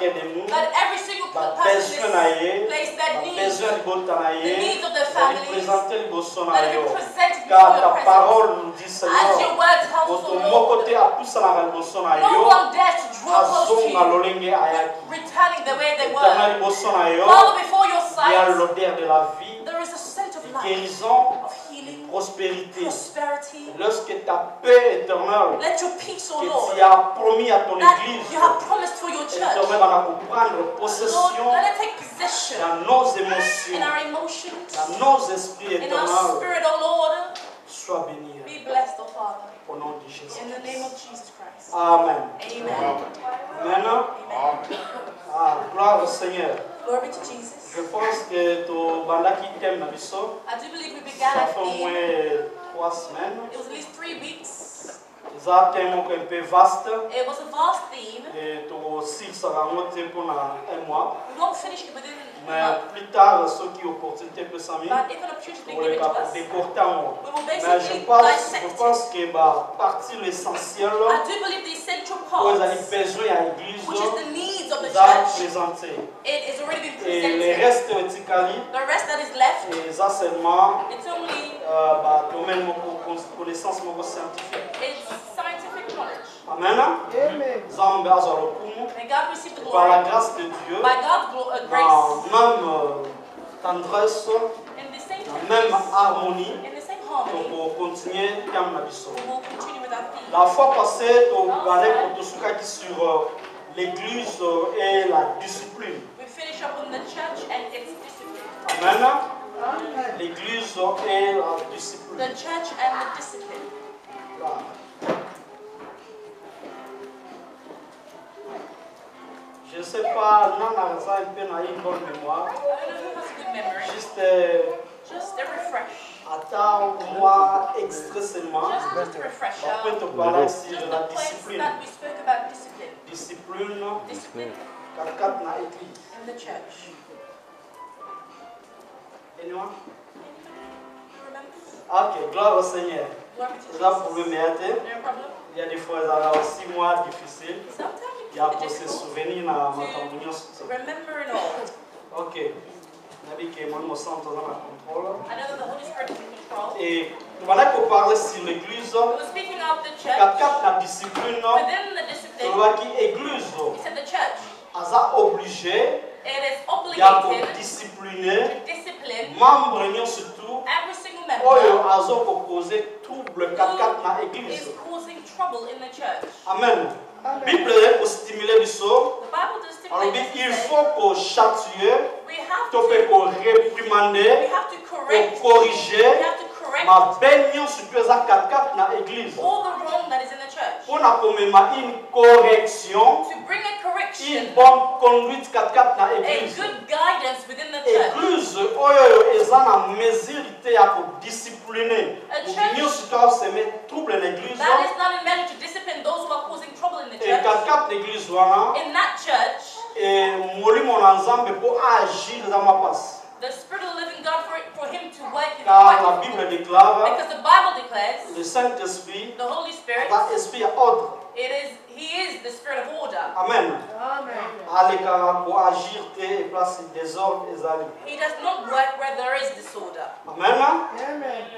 But every single person in this place that needs the needs of their families, let it be presented before your presence. As your word tells us, Lord, no one dares to draw close to you, returning the way they were. Father, before your sight, there is a scent of life, of healing, prospérité. prosperity. Lorsque ta paix éternelle Let your peace, O que Lord, tu as promis à ton that église, you have promised for your church, éternel, va nous prendre Lord, possession let it take possession dans nos émotions, in our emotions, dans nos esprits in our éternels. spirit, O Lord. Sois béni. Be blessed, O Father, Au nom de Jésus. in the name of Jesus Christ. Amen. Amen. Maintenant, gloire au Seigneur. Glory to Jesus. Je pense que tu bandaki thème na biso. I do believe we began Ça at fait au moins theme. 3 semaines. It was at least 3 weeks. C'est un thème un peu vaste. It was a vast theme. Et tu aussi sera monté pendant un mois. We won't finish it within a Mais month. plus tard, ceux qui ont opportunité peuvent s'en But if an opportunity pour is les given to us, décorter en moi. we will Mais basically je dissect pense it. que la partie l'essentiel, I do believe the essential vous avez parts, besoin à l'église, which is the needs of the vous avez church, présenté. it is already been Et le presented. reste est calé. The rest that is left, Et ça seulement, it's only domaine de connaissance scientifique. it's scientific knowledge. Amen. Zambe azalokumu. May God receive the Par la glory grâce de Dieu, by God's dans grace, même tendresse, in the same dans même tenderness, harmonie, in the same harmony. pour continuer comme la biso. We will continue with our theme. La fois passée, tu allais pour tout sur l'église et la discipline. We finish up on the church and its discipline. Amen. L'église et la discipline. The church and the discipline. Là. Je ne sais pas, non, on a un peu une bonne mémoire. I don't know who has a good memory. Juste Just a refresh. attends-moi extrêmement. Just a refresher. Après, tu parles ici Just de the la place discipline. that we spoke about discipline. Discipline, Discipline quelqu'un dans l'église. in the church. Anyone? You remember? Ok, gloire au Seigneur. Glory to Là, vous pouvez Jesus. m'aider. No problem. Il y a des fois, ça va aussi moins difficile. Sometimes Il y a it's pour se difficult souvenir dans ma to communion. remember it all. Ok. On a dit que moi, je me sens dans la contrôle. I know that the Holy Spirit is in control. Et voilà qu'on parlait sur l'église. We were speaking of the church. Quelqu'un la discipline. Within the discipline, Celui qui église. he said the church. A obligé. It is Il y a pour obligated discipliner. to discipline Membre surtout. every single Oyo member azo causer trouble quelqu'un na who église. is causing trouble in the church. Amen. Bible est pour stimuler biso. The Bible does Alors stipulate il this. faut qu'on châtie, We have qu'on peut qu'on we réprimander, have to qu'on correct. corriger. We have to correct Ma bénion surtout à quelqu'un na église. all the wrong that is in the church. Pour na comme une correction, To bring a correction, une bonne conduite quelqu'un na a église. good guidance within the church. Église oyo eza na mesure ya ko discipliner. A Nous church surtout se met trouble l'église. that is not in meant to discipline those who are causing trouble in the Et church. quelqu'un l'église wana In that church, et molimo na nzambe pour agir dans ma place. the Spirit of the living God for him to work in Car la the Bible déclare because the Bible declares le Saint-Esprit the Holy Spirit, est esprit à ordre. he is the Spirit of order. Amen. Aleka pour agir et place des ordres et ali. He does not work where there is disorder. Amen.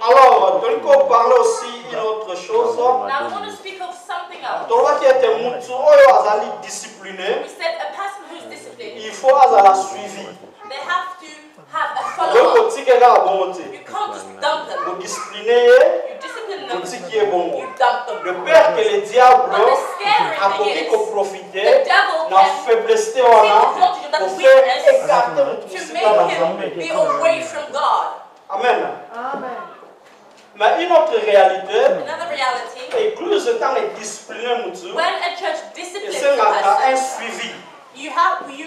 Alors, donc on parle aussi d'une autre chose. Now I want to speak of something else. Toi qui était mutu oyo azali discipliné, We said a person who is disciplined, il faut azala suivi. they have to have a Donc follow-up. on dit que là bon côté. You can't just dump them. Vous discipliner, You discipline on them. dit qui est bon. You dump them. Le père que le diable But the scary a thing compris is, qu'on the profitait devil na can faiblesse take wana advantage of that pour faire weakness écarter to tout make him be away from God. Amen. Mais une autre réalité, Another reality, l'église étant disciplinée mutu, when a church et disciplines c'est a un person, suivi. you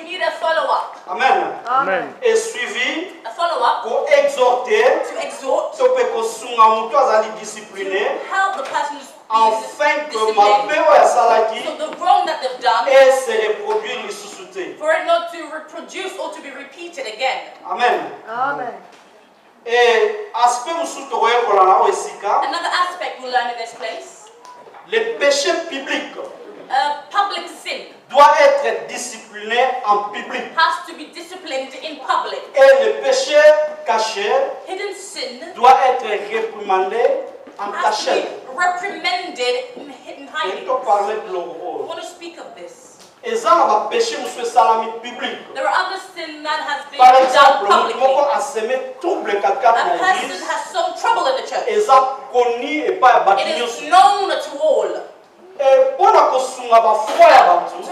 need a follow-up. Amen. Et suivi A follow-up pour exhorter, to exhort, to peut que sunga mutu azali discipliné, to help the person who's afin que ma disciplined, paix ya salaki so the wrong that they've done, et se reproduire les sous-soutés. for it not to reproduce or to be repeated again. Amen. Et aspect musu to koye kolana o esika, Another aspect we learn in this place, le péché public. public sin. doit être discipliné en public. Has to be disciplined in public. Et le péché caché Hidden sin doit être réprimandé en has to cachette. be reprimanded in hidden hiding. I want to speak of this. There are other sin that has been Par done exemple, publicly. a person has sown trouble in the church. It is known known to all. To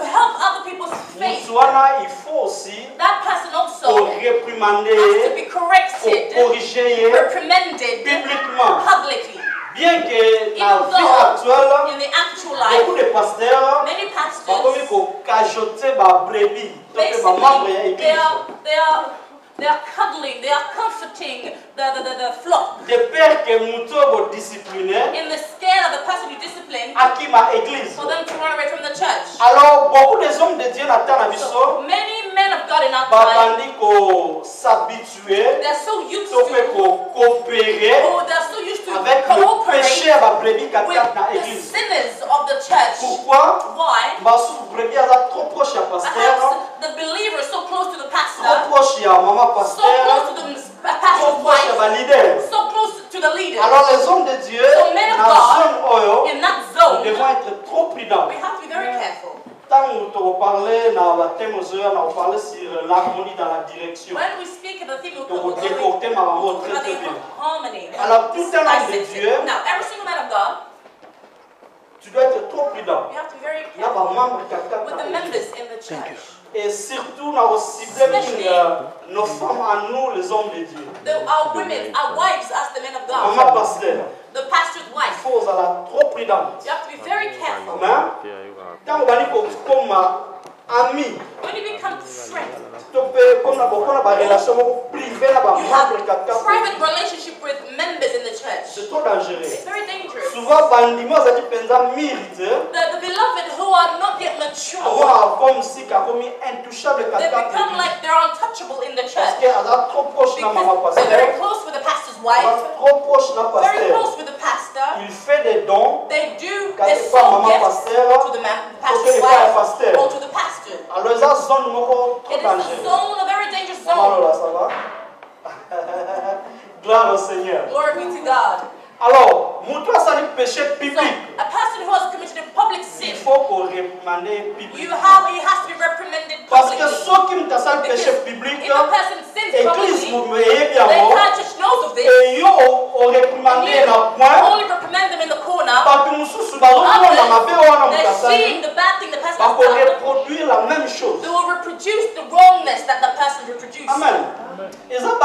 help other people's faith, that person also has to be corrected, reprimanded publicly. Bien que dans la vie in the actual actuelle, beaucoup de pasteurs many pastors they are cuddling, they are comforting the flock. De peur que muto discipliné. In the scare of the person you discipline. Aki ma église. For them to run away from the church. Alors beaucoup des hommes de Dieu n'attendent à biso. So many men of God in our time. Babandi ko s'habituer. They're so used to coopérer. Oh, they're so used to avec le péché à ba brebis with the sinners of the church. Pourquoi? Why? Parce que brebis est trop proche à pasteur. The believer is so close to the pastor. Trop proche à maman pasteur. So close to the pastor's wife. So close to the leader. Alors les hommes de Dieu, so men of God, in that zone, nous devons être trop prudents. We have to be very careful. Tant que nous parlons dans la thème sur l'harmonie dans la direction. When we speak of the theme of harmony. Alors tout un homme de Dieu, now every single man of God, tu dois être trop prudent. You have to be very careful with the members in the church. Et surtout, nous avons ciblé nos femmes à nous, les hommes de Dieu. Our women, our wives as the men of God. Maman pasteur. The pastor's wife. Il faut être trop prudent. You have to be very careful. Quand on va dire comme ami, when you become friends, you have private relationship with members in the church. C'est trop dangereux. It's very dangerous. Souvent, the beloved who are not yet mature, they become like they're untouchable in the church. Because they're very close with the pastor's wife, very close with the pastor. They do this sow gifts to the pastor's wife or to the pastor. Alors, it is a zone, a very dangerous zone. Gloire au Seigneur. Glory be to God. Alors, ça dit péché public. So, a person who has committed a public sin, il faut qu'on réprimande public. he has to be reprimanded Parce que publicly. ceux qui ont péché public, if a person sins publicly, the entire church knows of this. Et yo on réprimandé dans point. Only reprimand them in the corner. Parce que nous sommes they're seeing the bad thing the person has done. Reproduire la même chose. They will reproduce the wrongness that the person reproduced. Amen. It is a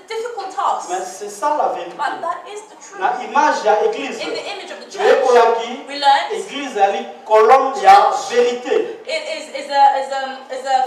difficult task. Mais c'est ça la vérité. But that is the truth. La image de l'église. In the image of the church, we learn l'église est une colonne de vérité. It is a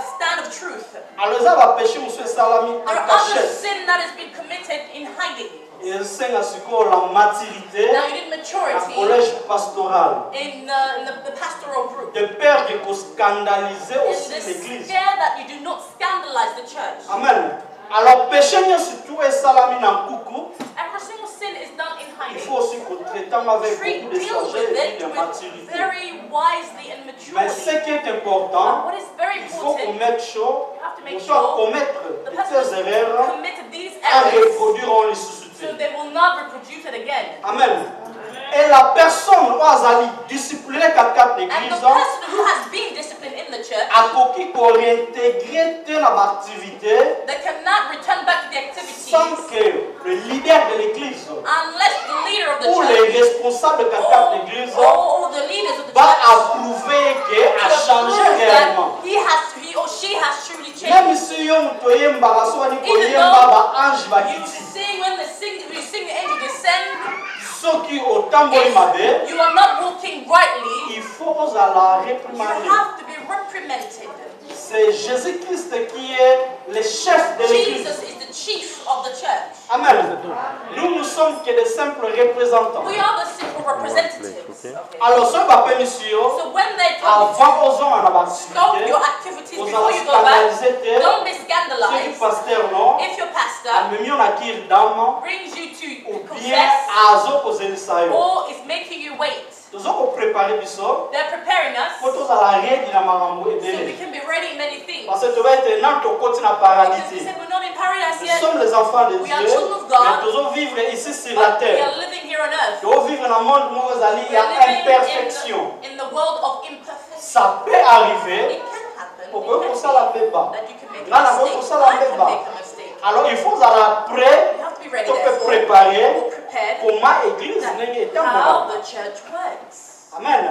stand of truth. Alors ça va pécher monsieur Salami en cachette. There are other sin that has been committed in hiding. Il enseigne à ce qu'on la maturité. Now you need maturity. Collège pastoral. In the pastoral group. De peur de scandaliser aussi l'église. That you do not scandalize the church. Amen. Alors péché n'est surtout et salami dans coucou. Every single sin is done in hiding. Il faut aussi qu'on traite avec beaucoup de sagesse et de maturité. Very wisely and maturely. Mais ce qui est important, what is very il faut qu'on mette chaud, on doit commettre ces erreurs and reproduire les sous-soutés. So they will not reproduce it again. Amen. Et la personne qui a discipliné quelqu'un de l'église, and the person who has been disciplined in the church, a qui pour réintégrer l'activité, they cannot return back to the activities sans que le leader de l'église unless the leader of the ou church les responsables de quelqu'un de l'église the leaders of the va church approuver qu'il a changé réellement. He or she has truly changed. Même si on peut y embarrasser, on peut y embarrasser, you sing when you sing the angel descend. If you are not walking rightly, il faut la réprimander. You have to be reprimanded. C'est Jésus-Christ qui est le chef de l'église. Jesus is the chief of the church. Amen. Nous ne sommes que des simples représentants. We are the simple representatives. Alors, ce va permission. So when they avant aux hommes à stop your activities before you go back, don't be scandalized. If your pastor brings you to confess or is making you wait. They're preparing us so we can be ready in many things. Because we said we're not in paradise yet. Nous sommes les enfants de We are Dieu, children of God, mais nous devons vivre ici sur la but we terre. are living here on earth. Nous devons vivre dans le monde où il y a We're living imperfection. in the world of imperfection. Ça peut arriver. It can happen. Pourquoi on s'en la fait pas? That you can make Là, a la mistake. on s'en la I fait can pas. make a mistake. Alors il faut aller après, You have to be ready on peut therefore, préparer or prepared comment l'église n'est pas. how the church works. Amen.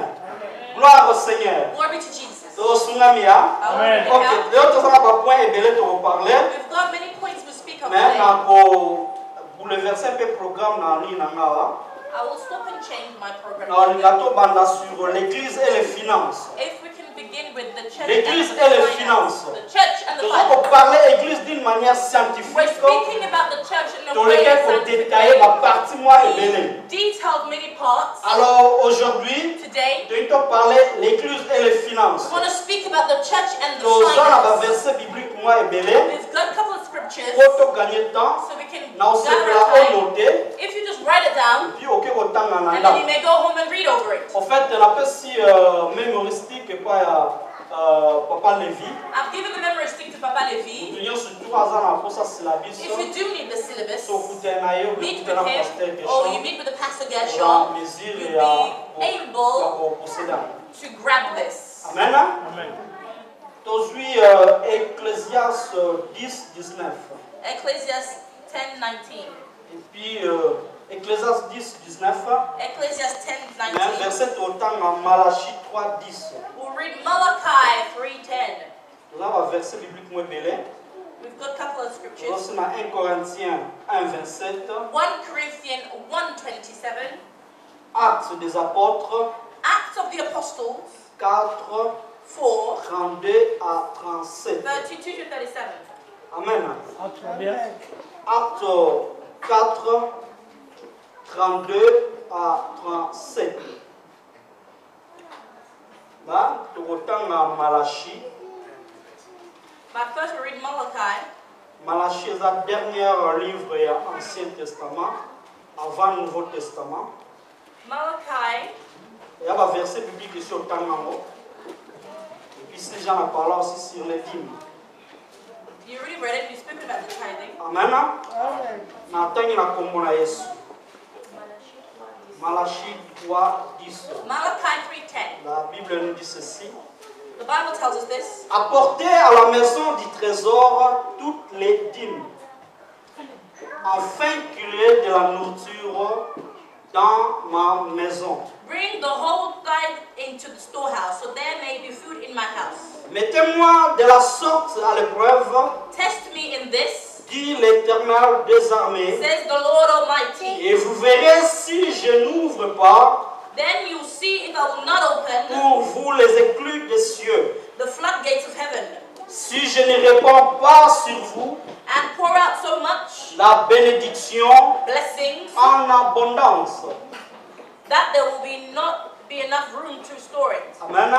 Gloire au Seigneur. Glory be to Jesus. Amen. Ok, l'autre fois, on va point ébélé te reparler. We've got many points to speak of Mais today. pour le verset un peu programme dans l'île Nangawa. I will stop and change my program. Dans le gâteau banda sur l'église et les finances. If we can begin with the church L'église and et les the finances. finance. The church and the Nous finance. allons parler l'église d'une manière scientifique. We're speaking about the church in a Dans way lequel faut détailler ma partie moi et belé. detailed many parts. Alors aujourd'hui, Today, nous allons parler l'église et les finances. we want to speak about the church and the Nous allons finance. verset biblique moi et belé. We've got a couple of scriptures Pour gagner temps, so we can nous gather allons our time. noter. If you just write it down, Puis aucun autant and then dans you may go home and read over it. en fait, on appelle si mémoristique et pas Papa Lévi. I've given the memory stick to Papa Levi. Nous avons sur 3 ans pour ça syllabus. If you do need the syllabus, Sauf que tu es naïf, meet tu es with un him, pasteur or you meet with the pastor Gershon, mesure you'll et be able posséder. to grab this. Amen. Aujourd'hui, Ecclésias 10, 19. Ecclesiastes 10:19. Et puis, Ecclésias 10, 19. Ecclesiastes Mais un 10:19. verset autant en Malachie 3, 10. We'll read Malachi 3:10. Nous avons un verset biblique moins belé. We've got a couple of scriptures. Nous sommes 1 Corinthiens 1, 27. 1 Corinthians 1:27. Actes des apôtres Acts of the Apostles 4, 4, 32 à 37. 32 to 37. Amen. Acte 4, 32 à 37. Là, tu retournes à Malachie. But first we read Malachi. Malachie est le dernier livre de l'Ancien Testament, avant le Nouveau Testament. Malachi. Il y a un verset biblique sur le Tangango. Et puis, ces gens ont parlé aussi sur les dîmes. You already read it, you spoke about the tithing. Amen. Nathan na kombo na Yesu. Malachie 3, 10. Malachi 3:10. La Bible nous dit ceci. The Bible tells us this. Apportez à la maison du trésor toutes les dîmes, afin qu'il y ait de la nourriture dans ma maison. Bring the whole tithe into the storehouse, so there may be food in my house. Mettez-moi de la sorte à l'épreuve, Test me in this, dit l'Éternel des armées, says the Lord Almighty. et vous verrez si je n'ouvre pas Then you'll see if I will not open pour vous les écluses des cieux. the floodgates of heaven Si je ne réponds pas sur vous and pour out so much la bénédiction blessings en abondance. that there will not be enough room to store it. Amen.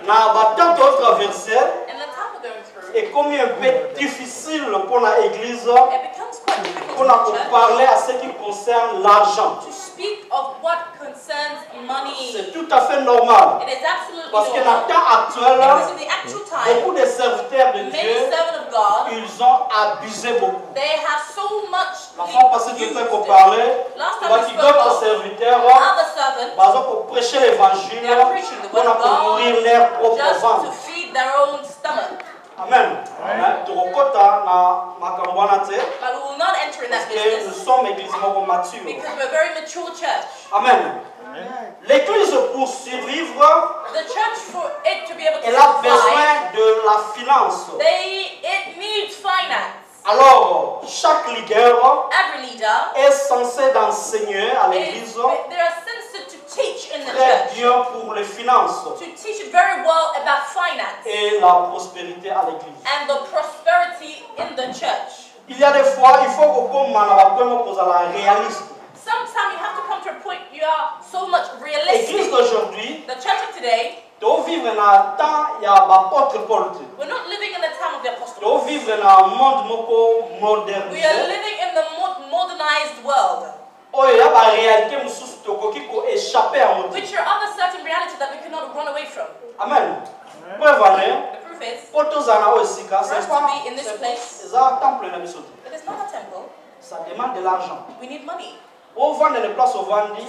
Na battant d'autres versets, And the time we're going through, et combien peu difficile pour l'Église it becomes quite difficult pour for the church parler à ce qui concerne l'argent. to speak of what concerns money. C'est tout à fait normal. It is absolutely Parce que dans normal. le temps actuel, Because in the actual time, beaucoup de serviteurs de many Dieu, servants of God, ils ont abusé beaucoup. they have so much La fois passée, tu used sais qu'on it. parlait, Last time voit we qu'il spoke d'autres of serviteurs, other servants par exemple, pour prêcher l'évangile, They are preaching the word on a of pour God nourrir leur propre just to ventre. feed their own stomach. Amen. Turokota na makambwana te, But we will not enter in that parce que nous business sommes église moko mature. because we're a very mature church. Amen. L'église pour survivre, The church, for it to be able to elle a survive, besoin de la finance. it needs finance. Alors, chaque leader Every leader est censé d'enseigner à l'église they are censored to teach in the très church, bien pour les finances to teach very well about finance et la prospérité à l'église. and the prosperity in the church. Il y a des fois, il faut qu'on m'en la réaliste. Sometimes you have to come to a point you are so much L'église realistic. d'aujourd'hui, The church of today, doit vivre dans le temps, il y a l'apôtre Paul. we're not living in the time of the apostles. Doit vivre dans un monde moko We are modernisé. living in the modernized world. Oh, il y a la réalité, which are other certain realities that we cannot run away from. Amen. The proof is, for us to be in this place, it is not a temple. Ça demande de l'argent. We need money. To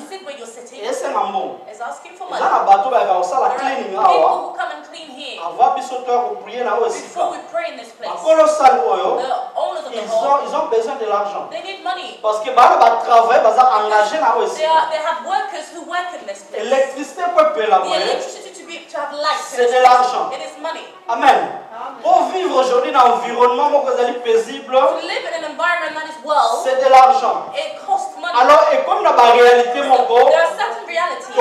sit where you're sitting is asking for money. There are people who come and clean here before we pray in this place. The owners of the hall, ils ont besoin de l'argent. they need money. Parce que They have workers who work in this place. L'électricité The electricity to have light, c'est de l'argent. it is money. Amen. Pour vivre aujourd'hui dans un environnement paisible, To live in an environment that is well, c'est de l'argent. it costs money. Alors, et comme dans la réalité, There are certain realities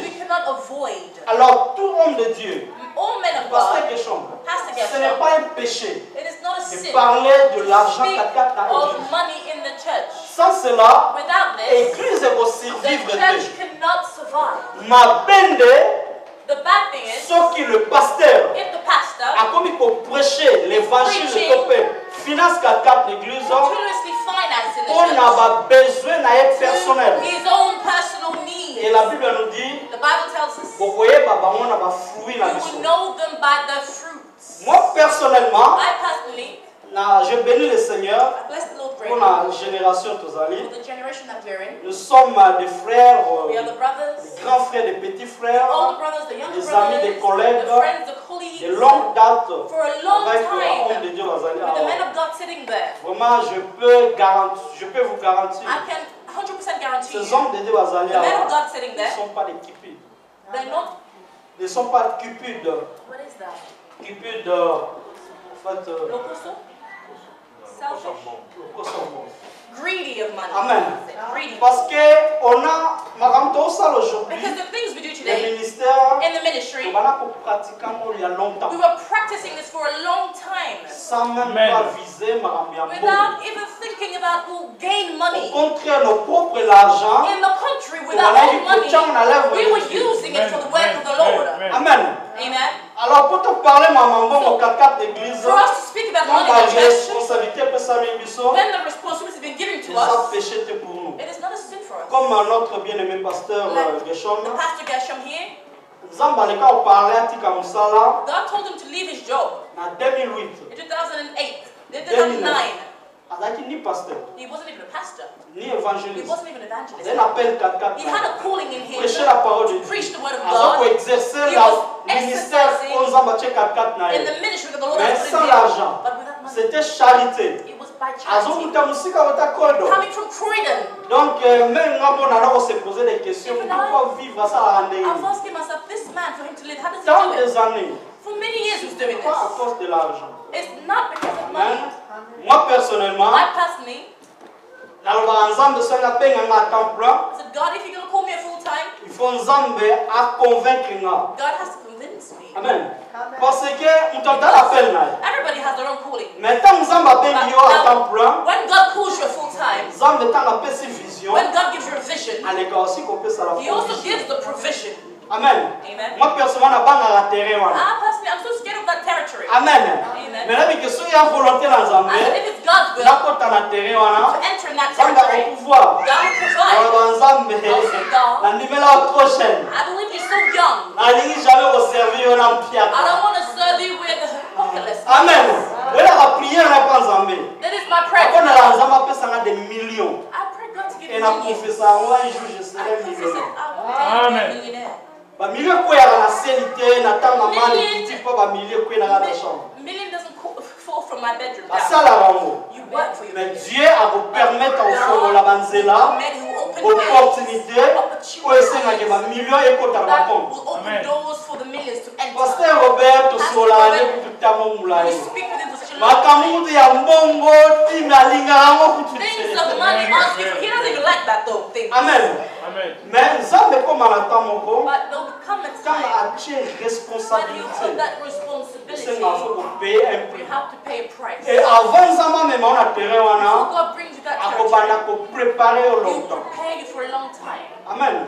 we cannot avoid. alors, tout homme de Dieu, All men of pasteur God Guéchon, has to get ce n'est some. pas un péché It is not a de sin parler de to l'argent speak dans of l'église. money in the church. Sans cela, Without this, l'église est pour the survivre. church cannot survive. Ma bende, The bad thing is, ce qui le pasteur if the pastor a comme il faut prêcher l'évangile de ton père, finance 4 l'église, continuously financing the on church, a besoin d'être personnel. his own personal needs. Et la Bible nous dit, The Bible tells us vous voyez, on a fruit la you will know them by their fruits. Moi personnellement, I personally, je bénis le Seigneur I bless the Lord pour greatly la génération for Tozali. the generation that we're in. Nous sommes des frères, We are the brothers, des grands frères, des petits the frères, older brothers, the younger des brothers, amis, des collègues, the friends, the de colleagues, longue date for a long avec l'homme time, de Dieu Bazali. with the men of God sitting there. Vraiment, je peux vous garantir, I can 100% guarantee ces you, hommes de Dieu Bazali the men of God sitting ne there, sont pas des cupides. they're not, Ils ne sont pas cupides. what is that? Cupides, en fait, Locoso? Selfish? Greedy of money. Amen. Greedy. Parce que on a, aujourd'hui, Because the things we do le today ministère, in the ministry, on va pratiquer il y a longtemps. we were practicing this for a long time Sans même pas viser without even thinking about who gain Au money. contraire, nos propres l'argent, In the country, with our own money, we were Dieu. using it for the work of the Lord. Amen. Amen. Alors pour te parler, maman, au 4 d'église, For us to speak about quand money in la the church, responsabilité peut s'amener, when the responsibility has been given to ça us, péché pour nous. it is not a sin for us. Comme notre bien-aimé pasteur Gershon, The pastor Gershom here, Nzamba aleka parler atika musala God told him to leave his job na 2008. in 2008, 2009. Azaki ni pasteur, He wasn't even a pastor. ni He évangéliste. wasn't even an evangelist. Il appelle 4 He had a calling in him prêcher la parole de to Dieu. preach the word of Azoko God exercer He la was ministère exercising qu'on Nzamba tche 4 na in ye. the ministry that the Lord Mais has put sans in him. l'argent, But without money, c'était charité. it was by charity. Azokuta musika wata kodo. Coming from Croydon, Donc même moi on a se poser des questions pourquoi vivre ça la rendre. I was asking myself, this man, for him to live, how does he Tant do it? des années, For many years he's doing pas à this. cause de l'argent. It's not because of money. Moi personnellement, I personally, naloba nzambe so nga penga nga temps plein, I said, God, if you're going to call me a full time, il faut nzambe a convaincre nga. God has to convince me. Amen. Parce que mutata l'appel na. Everybody has their own calling. Mais tant nzambe abengi yo à temps plein, When God calls you a full time, nzambe tanga pesi vision, when God gives you a vision, aleka aussi ko pesa la He also provision. gives the provision. Amen. Amen. Moi personnellement na banga la terrain wana. Personally, I'm so scared of that territory. Amen. Amen. Mais là que so ya volonté na nzambe, I said, if it's God's will nakota na terrain wana, to enter in that nzambe territory, au pouvoir. God will provide. Naloba nzambe God. na ndimela trop jeune. I believe you're so young. Nalingi jamais ko servir yo na I mpiaka. don't want to serve you with pocketless. Amen. Wela ka prière na pa nzambe. That is my prayer. Akona la nzambe apesa nga des millions. I pray God to give Et you na millions. confessa ngo un jour je I serai confess it. millionnaire. I want to be a millionaire. Ba millions ko ya na sélité na tanga mali petit po ba millions ko na la chambre. Million doesn't fall from my bedroom down. Asala rango. You work for your Mais Dieu a vous permettre au fond la banzela men who open doors, opportunité ko esenga ke ba millions ekota ba that compte. will open doors for the millions to enter. Pasteur Robert to sola ne kutamo You mulai. speak with him for such a long time. Makamutu ya mbongo timalinga ngo kutu. Things of money, honestly, he doesn't even like that though. Thing. Amen. Mais nzambe koma na tamoko But there will come a kama time atie when you put responsabilité. that responsibility, C'est nga faut payer un you prix. have to pay a price. Et avant nzambe même on a terrain Before wana God brings you that territory, akobana ko préparer au He will longtemps. prepare you for a long time. Amen.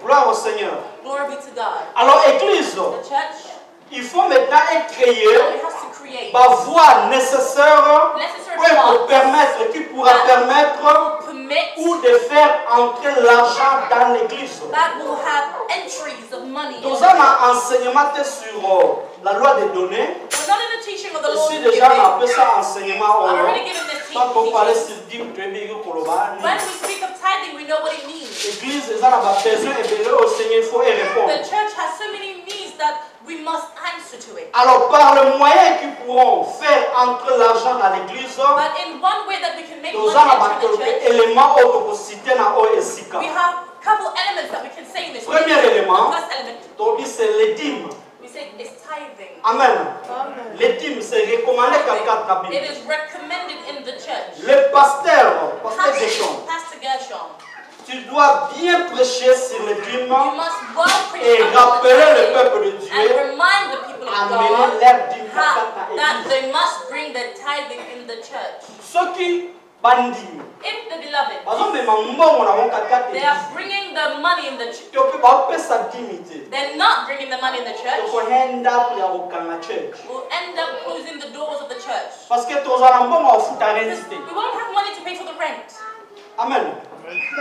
Gloire au Seigneur. Glory be to God. Alors église, The church, il faut maintenant créer it has to create la voie nécessaire necessary pour funds permettre, qui pourra permettre to permit ou de faire entrer l'argent dans l'église. That will have entries of money. Nous avons enseignement sur la loi des données. We're not in the teaching of the law of Ici giving. déjà on appelle ça enseignement. I'm already given this Quand on parle teaching. sur dîme, tu es bien que When we speak of tithing, we know what it means. l'église, ils ont besoin et au Seigneur, il faut y répondre. The church has so many needs that we must answer to it. Alors par le moyen qu'ils pourront faire entrer l'argent dans l'église, But in one way that we can make nous money enter avons the church, quelques éléments autocité dans OSICA. we have a couple elements that we can say in this. Premier élément, The first element, donc c'est les dîmes. we say is tithing. Amen. Les dîmes, c'est recommandé quelqu'un dans la It Bible. is recommended in the church. Le pasteur Gershon, Pastor Gershon, tu dois bien prêcher sur les dîmes you must well preach et about the rappeler le tithing peuple de and Dieu remind the people of amener God leurs dîmes dans that l'église. they must bring their tithing in the church. Ceux qui bandit. If the beloved, They they are bringing the money in the church. dignité. They're not bringing the money in the church. We'll end up closing the doors of the church. Parce que We won't have money to pay for the rent. Amen.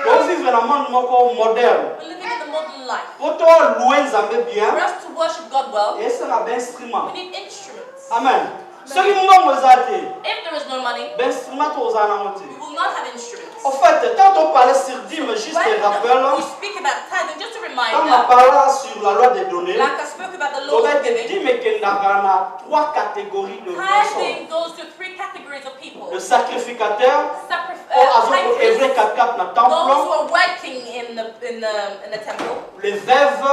On vit dans un monde moderne. We're living in the modern life. Pour louer Nzambe bien, For us to worship God well, et c'est un instrument. we need instruments. Amen. Ce qui nous manque, If there is no money, instrument we will not have instruments. En fait, quand on parlait sur dîme, juste un rappel, We speak about tithing, just a quand on reminder. parle sur la loi des données, Like I spoke about the on law va of dire giving, dîme qu'il y a trois catégories de personnes. tithing goes to three categories of people. Le sacrificateur, High priests, œuvrer quatre dans le those temple, who are working in the temple, les veuves,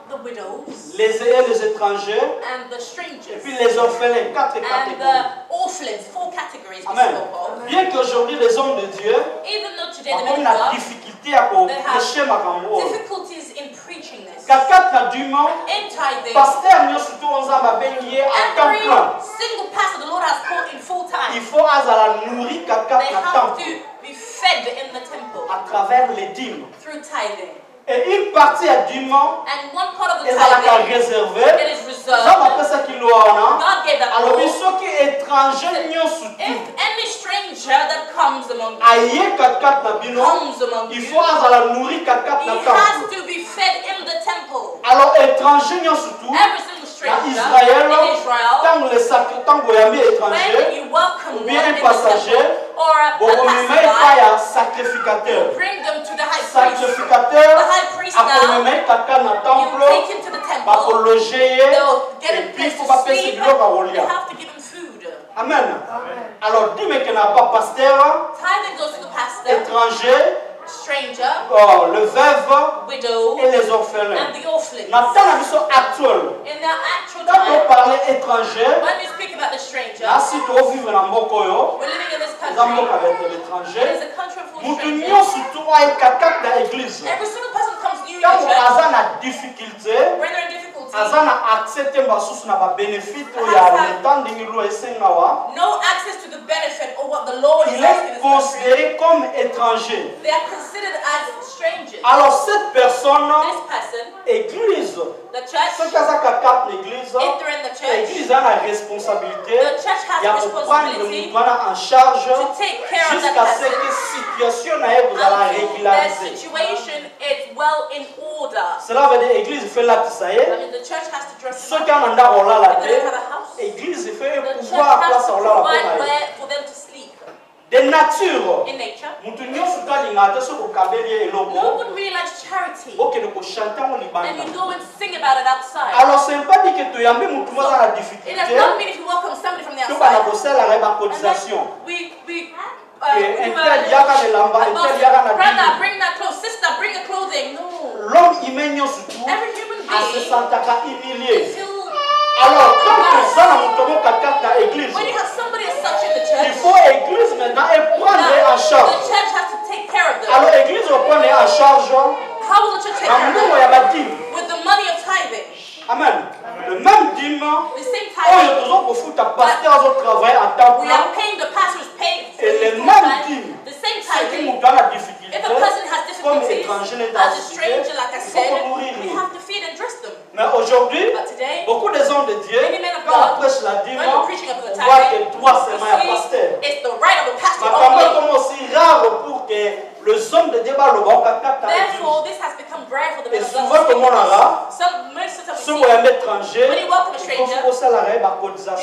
the widows, les étrangers, and the et strangers, puis les orphelins, quatre and catégories. the orphans. 4 categories we Amen. spoke of. Bien qu'aujourd'hui les hommes de Dieu Even though today the ont men la of God difficulté à prêcher ma camoufle. difficulties in preaching this. Quelqu'un qui a du monde, In tithing, pasteur, nous surtout on a béni à temps every plein. single pastor the Lord has called in full Il time. faut à la nourrir quelqu'un They qui a have temps to be fed in the temple à travers les dîmes. through tithing. Et une partie à du monde, And one part of the elle a la tithing, réservée. it is Ça reserved. on appelle ça qu'il y a. God gave that Alors, rule. ceux qui sont étrangers, nous surtout. If any stranger that comes among you Aïe, quelqu'un na bino, comes among il you, faut à la nourrir quelqu'un he na has temple. to be fed in the temple. Alors, étrangers, nous surtout. Every single En stranger Israël, in Israel, quand les sacrés, quand vous avez when étranger, you welcome ou one bien in un the passager, temple, or a vous ne mettez passerby, pas un sacrificateur. bring them to the high priest. Sacrificateur, The high priest à now, mettre quelqu'un na you temple, take him to the va pour temple, loger, they'll get et him puis il place faut to pas payer sleep, ce bloc à you Olia. have to give him food. Amen. Alors, dis-moi qu'il n'y a pas pasteur, Tithing goes to the pastor, étranger, stranger, le veuve widow, et les orphelins. and the orphan. Dans la vision actuelle, In their actual quand on time, parle étranger, when we speak about the stranger, là, si tu veux vivre dans Mokoyo, we're living in this dans country. Mokoyo avec It l'étranger, is a country full of nous strangers. tenions surtout à être quelqu'un dans l'église. Every single person comes new in Quand the on church, a une difficulté, when they're in difficulty, on a accepté ma source na ba bénéfice ou ya le temps de nous essayer nawa. no access to the benefit or what the Lord is Il asking est this country. considéré comme étranger. They are considered as strangers. Alors cette personne, This person, église, the church, ce qui a sa carte l'église, if they're in the church, l'église a la responsabilité. the church Il y a has pour prendre le responsibility mouvement en charge to take care of that jusqu'à ce person que la situation vous allez until their régulariser. situation is well in order. Cela veut dire l'église fait la tisaye. I mean, the church has to dress Ceux them qui up. en ont là la If they tête, don't have a house, l'église fait the church pouvoir has place to en là provide la where for them to sleep. de nature. In nature, Mutu nyonso kalingata so kokabeli no eloko. one really likes charity, Ok de ko chanter en and libanda. you go and sing about it outside. Alors c'est pas dit que tu yambi mutu mo za la It difficulté. does not mean if you welcome somebody from the Tu bana outside. kosala la And then cotisation. we Intel yaga ne lamba, intel yaga na brother, bibi. bring that clothes, sister, bring the clothing. No. L'homme humain nyonso tout Every human a se being sentaka humilié. feel Alors quand tu as mutu mo kaka ta église, when you have somebody as such in the il church, faut l'église maintenant et prendre en the charge. church has to take care of them. Alors l'église va prendre en charge How will the church take na care of mungu them? ya badimi. With the money of tithing. Amen. Le même dîme, The same oyo tithing. tozo kofuta pasteur zo travailler à temps We plein. are paying the pastors paid for Et le full même time. dîme, The same ceux qui tithing. nous donnent la difficulté, If a person has comme difficulties, étranger dans as la a société, stranger, like I il faut said, qu'on nourrit. we have to feed and dress them. Mais aujourd'hui, But today, beaucoup des hommes de Dieu, many men of quand on God, prêche la dîme, when we're preaching of the on voit que tithing, toi seulement un you pasteur. see, it's the right of the pastor Mais quand only. même comme aussi rare pour que les hommes de Therefore, this has become rare for the men of God. Most of the time when you welcome a stranger, you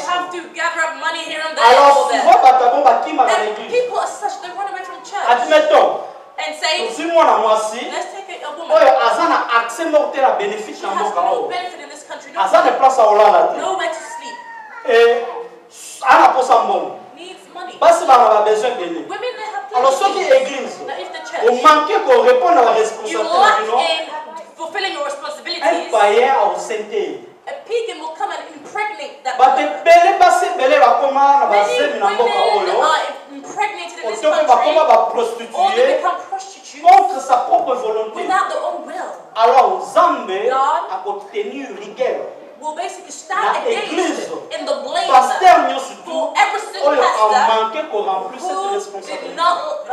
have to gather up money here and there. And people are such, they run away from church. And say, let's take a woman. She has no benefit in this country. Nowhere to sleep. Needs money. Women, they have plenty. Now, if the church, you lack in fulfilling your responsibilities, a pagan will come and impregnate that woman. Many women are impregnated in this country, or they become prostitutes without their own will. God will basically stand against in the blame for every single pastor who did not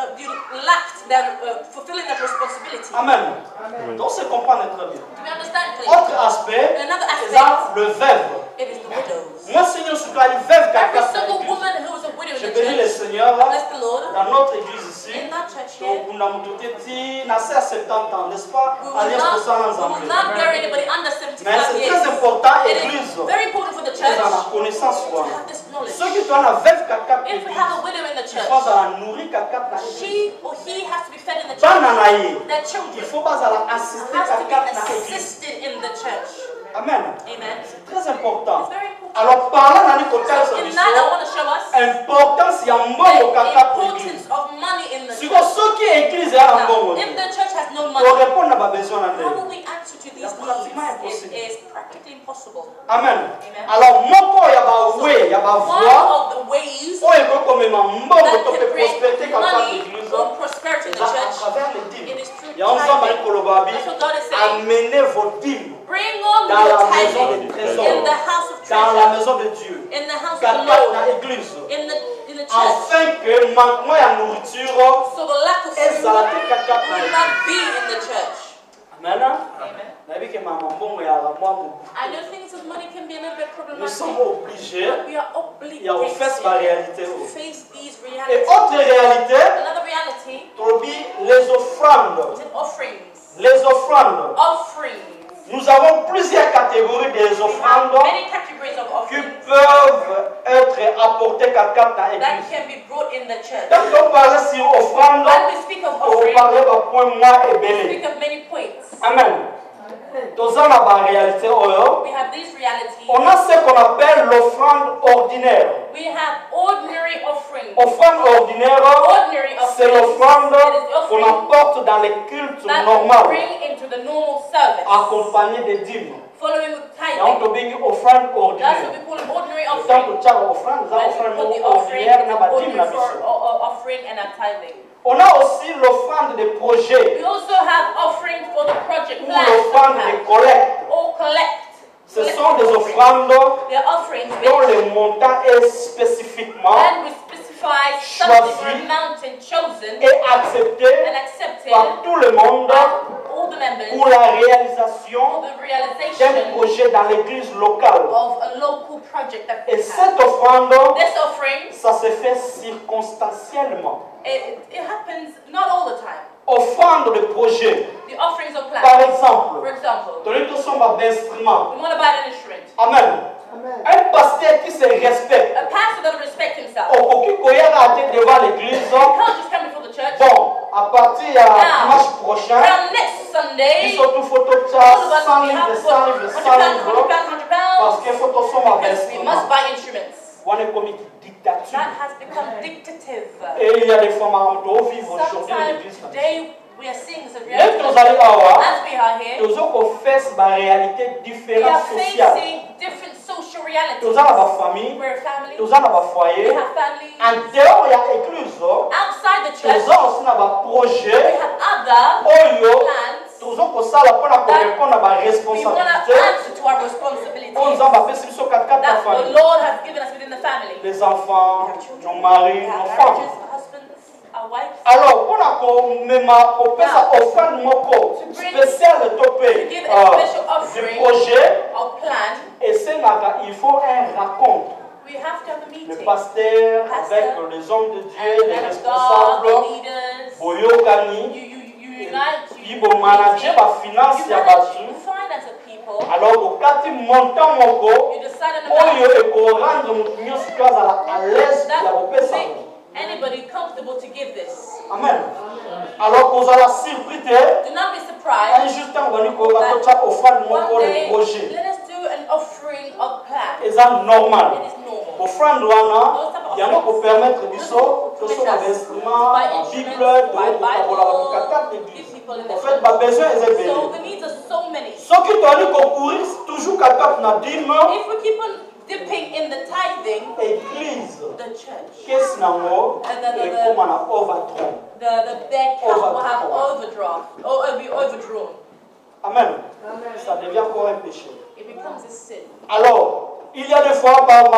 lacked their fulfilling that responsibility. Amen. Donc c'est comprendre très bien. Do we understand clearly? Autre aspect, another aspect, le veuve. It is the widows. Moi, Seigneur, je suis une veuve qui a every single woman who is a widow in the church. Le Seigneur bless the Lord. Dans notre église ici. In that church here. Donc, nous avons tout dit, nasser à 70 ans, n'est-ce pas? We will not bury anybody under 75 Mais c'est years. très important, It église. is very important for the church to have this knowledge. Ceux qui ont la veuve qui If we have a widow in the church, she or he has to be fed in the church. Their children il faut pas assister has to be assisted in the church. Amen. Amen. C'est très important. It's very important. Alors, parlant dans les contextes in that, I want to show us importance il y a un bon the importance of money in the church. Ceux qui église à un if the church has no money, pour répondre à ma besoin how will we answer to these needs? It is practically impossible. Amen. Amen. Alors, mon il y a pas way, il y a pas one voie. of the ways Oh, il peut comme un bon that pour can bring prospérité quand money or prosperity in the church. It is through il y a un homme tithing. That's what God is saying. amenez vos dîmes Bring on dans your la maison tithing des trésors, in the house of dans la treasure, maison de Dieu, in the house of dans the Lord, l'église, in the church, afin que manquement à nourriture so the lack of food will exalté caca not be in the church. Amen. Amen. I I know things of money can be a little bit nous sommes problematic, obligés but we are il y a offense par réalité. obligated to face these Et realities. autre réalité, Another reality les offrandes. is offerings. Les offrandes. Offerings. Nous avons plusieurs catégories des We have offrandes many categories of qui offerings peuvent être apportées caca dans that l'église. can be brought in the church. Quand on parle sur offrande, When we speak of on offerings, parle de point moi et we belé. speak of many points. Amen. Dans la réalité, We have these realities. on a ce qu'on appelle l'offrande ordinaire. We have ordinary offerings. Offrande ordinaire, Ordinary c'est offerings. l'offrande It is the qu'on offering apporte dans les cultes that we normaux, bring into the normal service, accompagné des dîmes. following with Donc, tithing. on dit offrande That's what ordinaire. we call an ordinary Tant offering. que tu as l'offrande, tu as When l'offrande we put the offering, ordinaire, it's tu an as dîme ordinary là-dessus. offering and a tithing. On a aussi l'offrande des projets We also have offerings for the project ou plans l'offrande des collectes. or collect. Ce sont des offrandes They're offerings dont which, le montant est spécifiquement and we specify something or choisi amount and chosen et accepté and accepted par tout le monde by all the members pour la for réalisation the d'un realization projet dans l'église locale. of a local project that we Et have. cette offrande, This offering, ça se fait circonstanciellement. it happens not all the time. Offrande de projet. The offerings of Par plans. exemple, For example, donner tout son d'instrument. we want to buy an instrument. Amen. Un pasteur qui se respecte, A pastor that respects himself. au qui a été devant l'église, You can't just come before the church. bon, à partir du dimanche prochain, Now next Sunday, ils sont tous photos de all of us 100 we livres, have 100 livres, 100 100 pounds, livres, 100 parce pounds, qu'il faut tout son because we must d'instrument. buy instruments. On est comme une dictature. That has become dictative. Et il y a des femmes à vivre aujourd'hui dans Sometimes l'église. today we are seeing this as Là, reality. nous allons avoir, As we are here, nous avons fait ma réalité we are différente sociale. facing different social realities. Nous avons ma famille, We're a family. nous avons ma We foyer. have families. En dehors, il y a l'église. Outside the Nous church, avons aussi un we projet. have other Oyo, plans. nous avons ça pour répondre à ma We want to responsabilité. answer to our responsibilities On nous a fait sur 4 that the familles. Lord has given us within the family. Les enfants, We have children, nos maris, we nos have femmes. marriages, husbands, our wives. Alors, pour faire offrande moko spécial To topé give a special du offering projet, or plan, et c'est il faut un raconte. we have to have a Le meeting. pasteur Pastor avec les hommes de And Dieu, the les man of God, responsables, the leaders, Boyokani, you il faut manager la finance ya batu. Alors au kati montant moko oyo eko rendre mutu nyonso to azala à l'aise ya kopesa. Anybody comfortable to give this? Amen. Alors qu'on a la surprise. Do not be surprised. Un juste temps on va nous faire offrande moko le projet. Let us do an offering of plan. Et ça normal. It is normal. Offrande wana yango ko permettre biso to so ba instrument Bible to ko la l'église. En fait ba besoin est élevé. So the needs are so many. Ce qui doit nous courir toujours capable na dîme. If we keep on dipping in the tithing, église, the church, qu'est-ce nango et comment na overdraw. Their account will have overdraft or be overdrawn. Amen. Ça devient encore un péché. It becomes a sin. Alors, il y a des fois, sometimes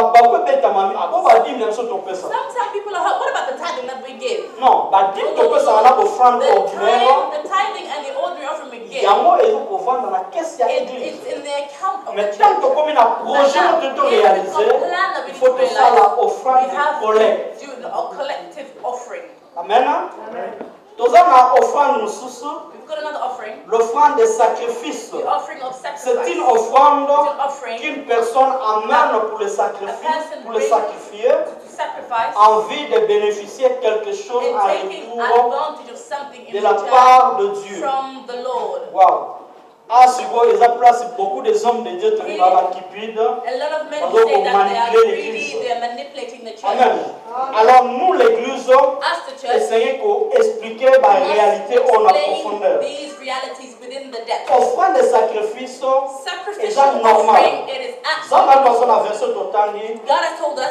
people are hurt. What about the tithing that we give? Non, the tithing and the ordinary offering we give. It's in the account of the church. Il faut que ça la offrande collecte. Do a collective offering. Amen. We've got another offering. L'offrande de sacrifice. The offering of sacrifice. C'est une offrande qu'une personne amène pour le sacrifier, envie de bénéficier de quelque chose en retour de la part de Dieu. Wow. Ah, c'est bon, ils placent beaucoup des hommes de Dieu qui manipulating the church. Amen. Alors nous, l'église, essayons d'expliquer la réalité en profondeur. Offrande de sacrifice, c'est normal. Ça va dans la version totale.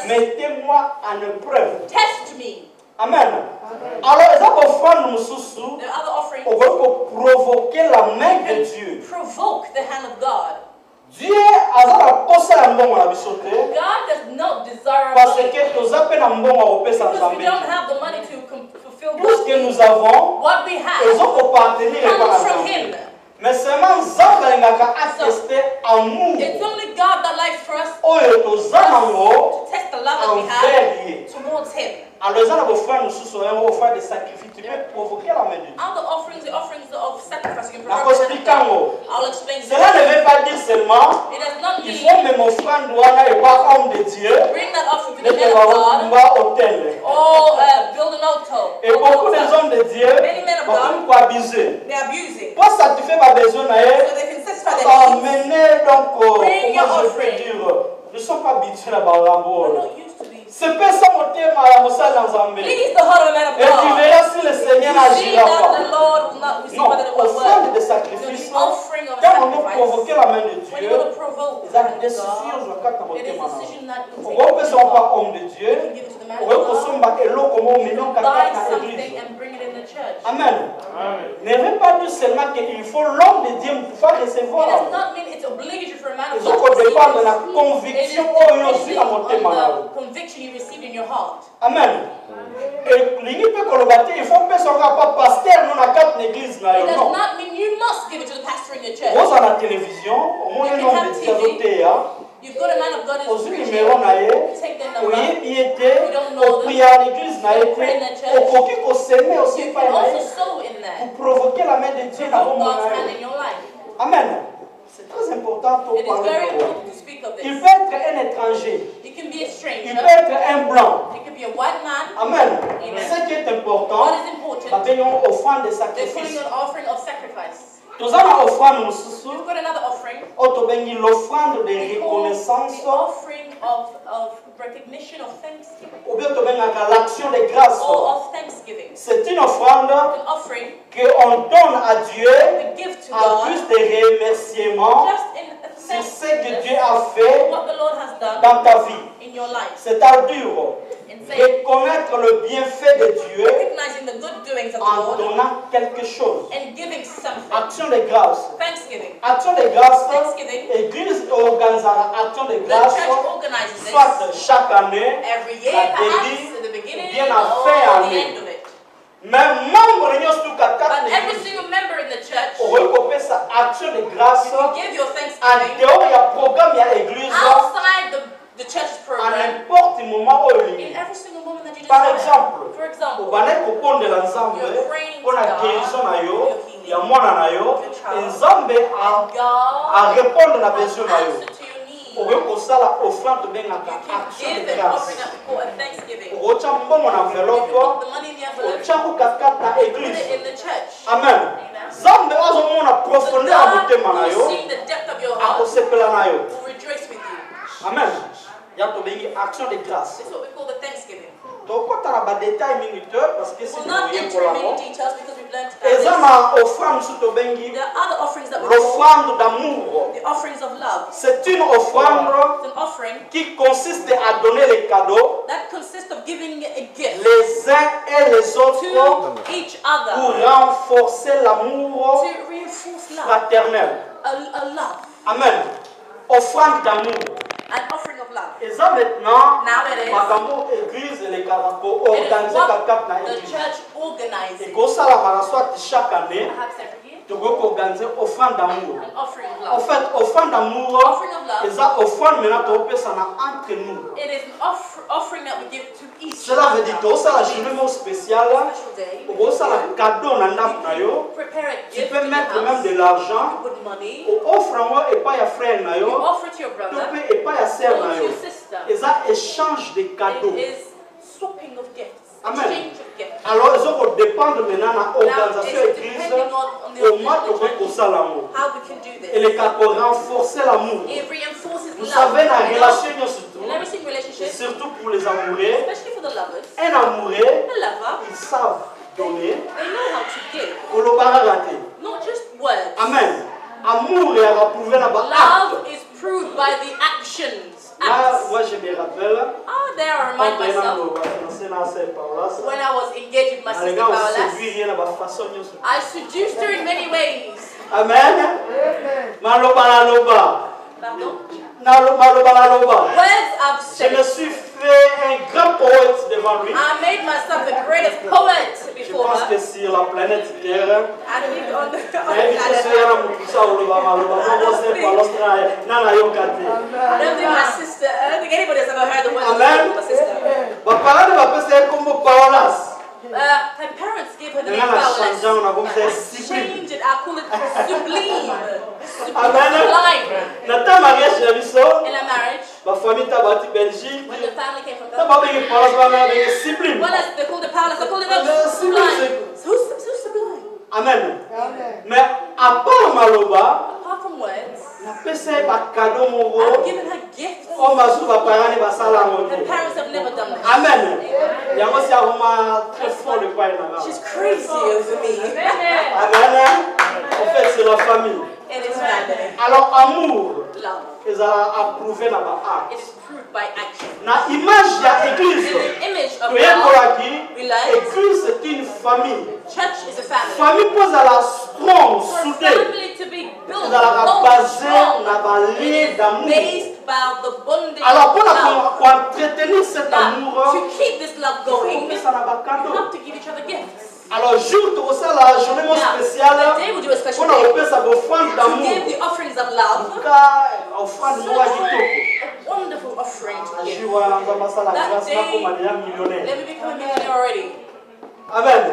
Mettez-moi en épreuve. Test me. Amen. Alors, les offrandes nous on veut provoquer la main de Dieu. Provoke the hand of God. Dieu a posé la main à bisoter. God does not desire parce que nous avons because we don't have the money to fulfill tout ce que nous avons, what we have ils ont appartenir comes from Him. Mais seulement Zamba ngaka attester amour. It's only God that likes for us to test the love that we have towards Him. Alors, les offrandes nous offrent des sacrifices. Tu peux provoquer la main de Dieu. Other offerings, the offerings of sacrifice, you can provoke. I'll explain. Cela ne veut pas dire seulement il faut même offrande et pas homme de Dieu. Bring that offering to the man of God. Or build an altar. Et beaucoup des hommes de Dieu vont abuser. They're abusing. Pour satisfaire ma besoin, so they can satisfy their needs. Amener donc comment je peux dire, nous ne sommes pas habitués à Barambo. C'est pas ça mon thème à la Moussa Lanzambé. Please the heart of a man of God. Et tu verras si le Seigneur n'agira pas. Non, offrande de sacrifice. Quand on veut provoquer la main de Dieu, il y a des décisions sur quatre montées. On va pas seulement pas homme de Dieu. On va pas seulement élo comme on met dans l'église. Amen. Ne veut pas dire seulement qu'il faut l'homme de Dieu pour pouvoir recevoir. Ils ont dépendre de la conviction aussi à monter malade. You received in your heart. Amen. Et l'église peut collaborer. Il faut pas seulement pas pasteur dans la carte d'église. It does not mean you must give it to the pastor in your church. Vous à la télévision, au moins le nom de Dieu. You've got a man of God who's preaching. Take the number. We don't know them. You pray in the church. You can also sow in there. Pour provoquer la main de Dieu dans God's hand in your life. Amen. C'est très important pour parler. Il peut être un étranger. It can be a stranger. Il peut être un blanc. It could be a white man. Amen. Ce qui est important, c'est une offrande de sacrifice. Nous avons offrande We've got another offering. L'offrande de reconnaissance. The offering of recognition of thanksgiving. Ou bien l'action de grâce. Or of thanksgiving. C'est une offrande qu'on donne à Dieu en plus de remerciements sur ce que Dieu a fait dans ta vie. C'est-à-dire reconnaître le bienfait de Dieu en donnant quelque chose. Action de grâce. Action de grâce. L'église organisera action de grâce soit chaque année, à début, ou bien à fin année. Mais membre de every single member in the church, action de grâce. Give your thanksgiving outside the church's program. In every single moment that you desire. Par exemple, for example, you're praying to God, you're healed. need. Ya mwana na yo, Nzambe a répondre na besoin na yo. Owe kosala offrande bengaka action de grâce. Ocha mbongo na enveloppe, ocha kukaka na église. Amen. Nzambe azomona profondeur ya motema na yo, akosepela na yo. Amen. Ya tobengi action de grâce. This is what we call the Thanksgiving. Donc quand on a des détails minuteurs parce que c'est rien pour l'amour. Et ça m'a offrande sous tobengi. L'offrande d'amour. The offerings of love. C'est une offrande qui consiste à donner les cadeaux. That consists of giving a gift. Les uns et les autres to each other. Pour renforcer l'amour fraternel. A love. Amen. Offrande d'amour. An offering of love. Et ça maintenant, makambo église les caracos organisé kakap na église. The church organizes. Et comme ça la marasoit chaque année. Tu peux organiser offrande d'amour. En fait, offrande d'amour, et ça offrande maintenant tu peux ça entre nous. It is an offering that we give to each other. Cela veut dire que ça la journée spéciale, ou ça la cadeau na ndap na yo. Tu peux mettre même de l'argent. Offre-moi et pas ya frère na yo. Tu peux et pas ya sœur na yo. Et ça échange de cadeaux. Swapping of gifts. Amen. Alors, ils ont dépendre maintenant de l'organisation église. Comment tu peux pousser l'amour? Et les cas pour renforcer l'amour. Vous savez, la relation surtout pour les amoureux. Un amoureux, ils savent donner. Pour le rater. Amen. Amour est approuvé là-bas. Love is proved by the actions. Moi, je me rappelle. There I remind myself. When I was engaged with my sister Paola, I seduced her in many ways. Amen. Maloba. Words I've said. Je me suis fait un grand poète devant lui. I made myself the greatest poet before her. Je pense que sur la planète Terre. I think on the planet. I don't think my sister. I don't think anybody has ever heard the words of my sister. Her parents gave her the name Paola. I changed it. I call it sublime. Sublime. In a marriage. Ma famille tabati Belgique. When the family came from Belgique, Belgium. Well, they called the Paola. I called it sublime. Who's sublime? Amen. Mais à part Maloba, apart from words, I've given her gifts. The parents have never done that. Amen. She's crazy over me. Amen. En fait, c'est la famille. It is family. Alors, amour. Love. Ils ont approuvé la acte. It is proved by action. Na image de l'église. The image of God. L'église c'est une famille. Church is a family. Famille pose à la strong, soudée. Family to be built. Based by the bonding. Alors pour entretenir cet amour, to keep this love going, you have to give each other gifts. Alors, jour de ça, la journée spéciale, on a offert sa offrande d'amour. The offerings of love. Offrande a wonderful offering to give. That day, let me become a millionaire already. Amen.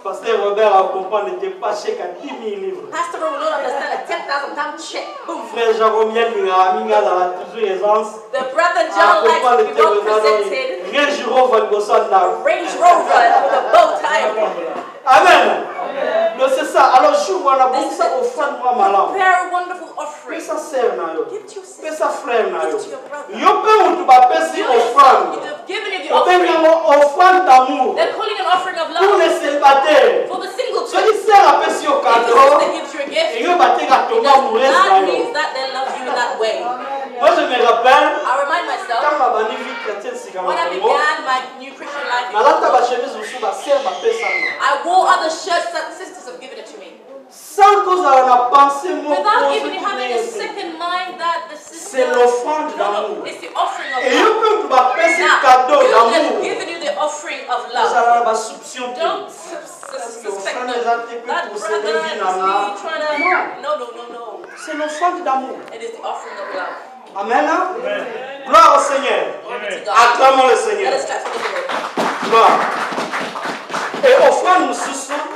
Pasteur Robert a compris n'était pas chèque à 10 000 livres. Pastor Robert will not understand a $10,000 check. Boom. Frère Jérôme Minga a toujours aisance. The brother John likes to be well presented. Range Rover with a bow tie. Amen. Mais c'est ça. Alors je vois la bonne ça offrande moi malin. Very wonderful offering. Ça sert na yo. Give to your sister. Ça frère na yo. Give to your brother. Yo pe on ba pesi offrande. Giving you the offering. Offrande d'amour. They're calling an offering of love. Pour les célibataires. For the single church. Celui qui sert à pesi au cadeau. They give you a gift. Et yo ba te ka tomba mourir na yo. That means that they love you in that way. Moi je me rappelle. I remind myself. Quand ma bande vie chrétienne si when I began my new Christian life. I wore other shirts that sisters have given it to me. Without even having a second mind that the sister. C'est l'offrande d'amour. It's the offering of love. Now, you have given you the offering of love. Don't suspect that brother is me trying to. No. C'est l'offrande d'amour. It is the offering of love. Amen. Gloire au Seigneur. Acclamons le Seigneur. Let us clap for the Lord. Gloire. Et offrande nous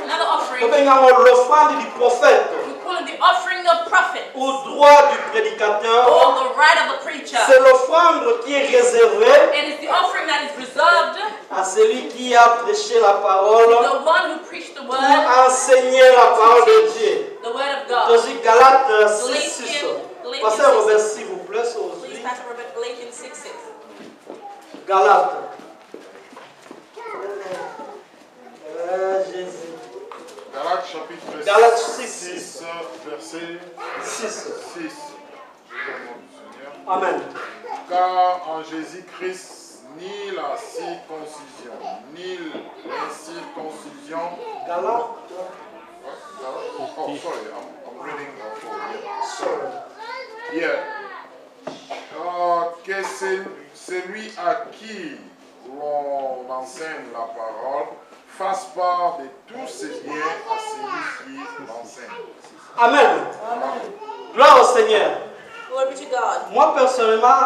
another offering. l'offrande du prophète. The offering of prophet, au droit du prédicateur, or the right of the preacher. C'est l'offrande qui est réservée It is the offering that is reserved à celui qui a prêché la parole, the one who preached the word, pour enseigner la parole de Dieu. The word of God. Aussi Galates 6:6. Passez au verset s'il vous plaît. Please, Pastor Robert, Galatians 6:6. Galates. Jésus. Galates chapitre 6, verset 6. Amen. Car en Jésus-Christ, ni la circoncision, ni l'incirconcision. Galates. Oh, sorry, I'm reading sorry. Yeah. Que celui à qui l'on enseigne la parole fasse part de tous ses biens à celui qui l'enseigne. Amen. Gloire au Seigneur. Glory to God. Moi personnellement,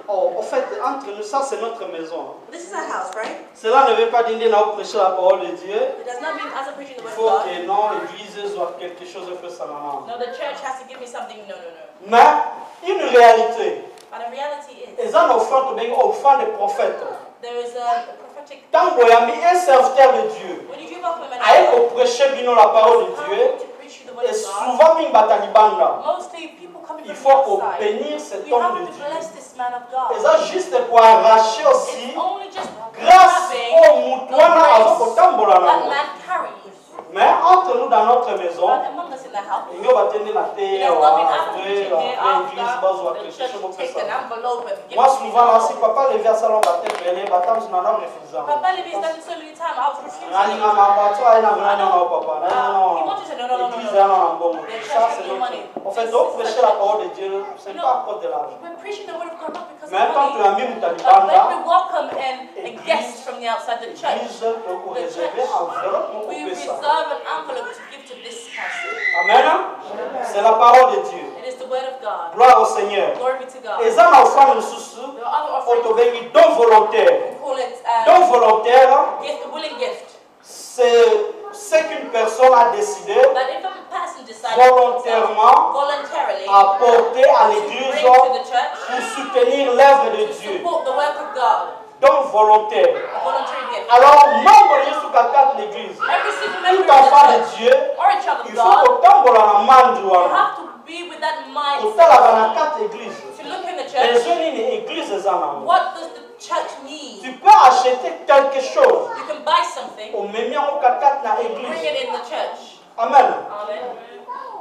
en fait, entre nous, ça c'est notre maison. This is our house, right? Cela ne veut pas dire que nous prêchons la parole de Dieu. It does not mean as I'm preaching the Il word faut of God. que non, l'église soit quelque chose de ça. No, the church has to give me something. No. Mais une réalité. But the reality is, ils ont offert des prophètes. There is a prophetic. Tant qu'il y a un serviteur de Dieu, When you give up women, aille prêcher la parole de Dieu. Et souvent, il faut qu'on bénisse cet homme de Dieu. Et ça, juste pour arracher aussi, grâce au moutouana, mais entre nous dans notre maison, il y a moi souvent là, si papa levait à salon baptême, les baptêmes sont en refusant. Papa levait ça so many times, I was refusing. En fait, donc prêcher la parole de Dieu, ce n'est pas à cause de l'argent. Mais quand tu as mis mon taliban là, we welcome a guest from the outside the church. We reserve an envelope to give to this person. Amen. C'est la parole de Dieu. It is the word of God. Gloire au Seigneur. Glory be to God. Et ça, ma femme, nous don volontaire. Don volontaire, willing gift. C'est qu'une personne a décidé volontairement apporter à l'église pour soutenir l'œuvre de Dieu. Donc volontaire. Alors, membre de l'église, tout enfant de Dieu, il faut autant que la main autant la carte église. Les une église, tu peux acheter quelque chose. You can buy something. Bring it in the church. Amen.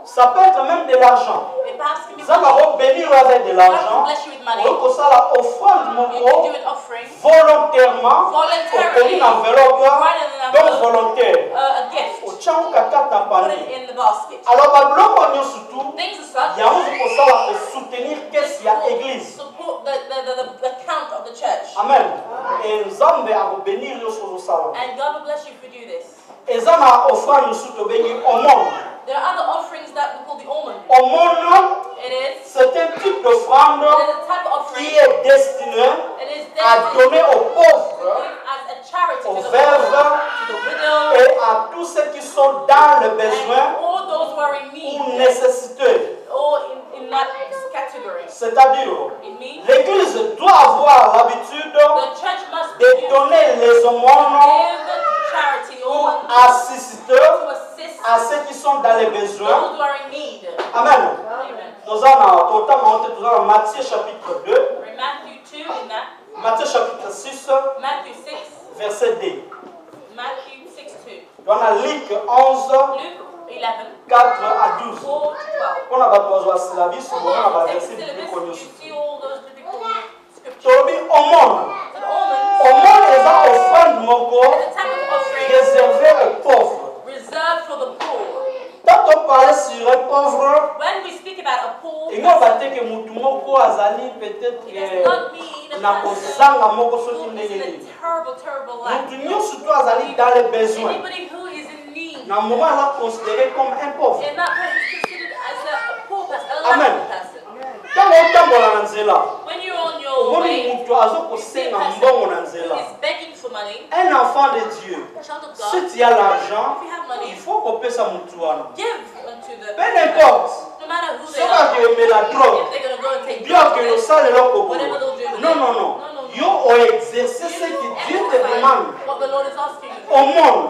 Ça peut être même de l'argent. Ça va bénir avec de l'argent. Donc ça la offrande volontairement pour une enveloppe donc volontaire. Alors Babylone surtout, il y a pour ça pour soutenir qu'est-ce qu'il y a l'église. Amen. Et Zambé a bénir sur ça. And God will bless you if you do this. Et ça m'a offert nous surtout bénir au monde. There are other offerings that we call the almond. C'est un type d'offrande qui est destiné à donner aux pauvres, aux veuves et à tous ceux qui sont dans le besoin ou nécessité. C'est-à-dire, l'Église doit avoir l'habitude de donner les aumônes pour assister à ceux qui sont dans les besoins. Amen. Nous avons Matthieu chapitre 2. Matthieu chapitre 6. Verset 2. On a Luc 11. 4 à 12. On a besoin de syllabus, on a verset plus connu. Tobi Omon. Omon est un offrande moko réservé aux pauvres. Quand on parle sur un pauvre, il n'y a pas que Moutoumoko Azali peut-être n'a pas zanga moko soki ndenge. Moutoumio surtout Azali dans les besoins. Na moment là considéré comme un pauvre. Amen. When you're on your way, you see a person who is begging for money. Un enfant de Dieu, A child of God, si tu as l'argent, if you have money, il faut qu'on paie ça moutoua. give unto the Peu importe. no matter who Si they on are, a de la drogue, if they're going to go and take bien que le drugs, sale leur coco. whatever they'll do with Non, it. non, non. Yo ont exercé ce que Dieu te demande. What the Lord is asking you. Au monde,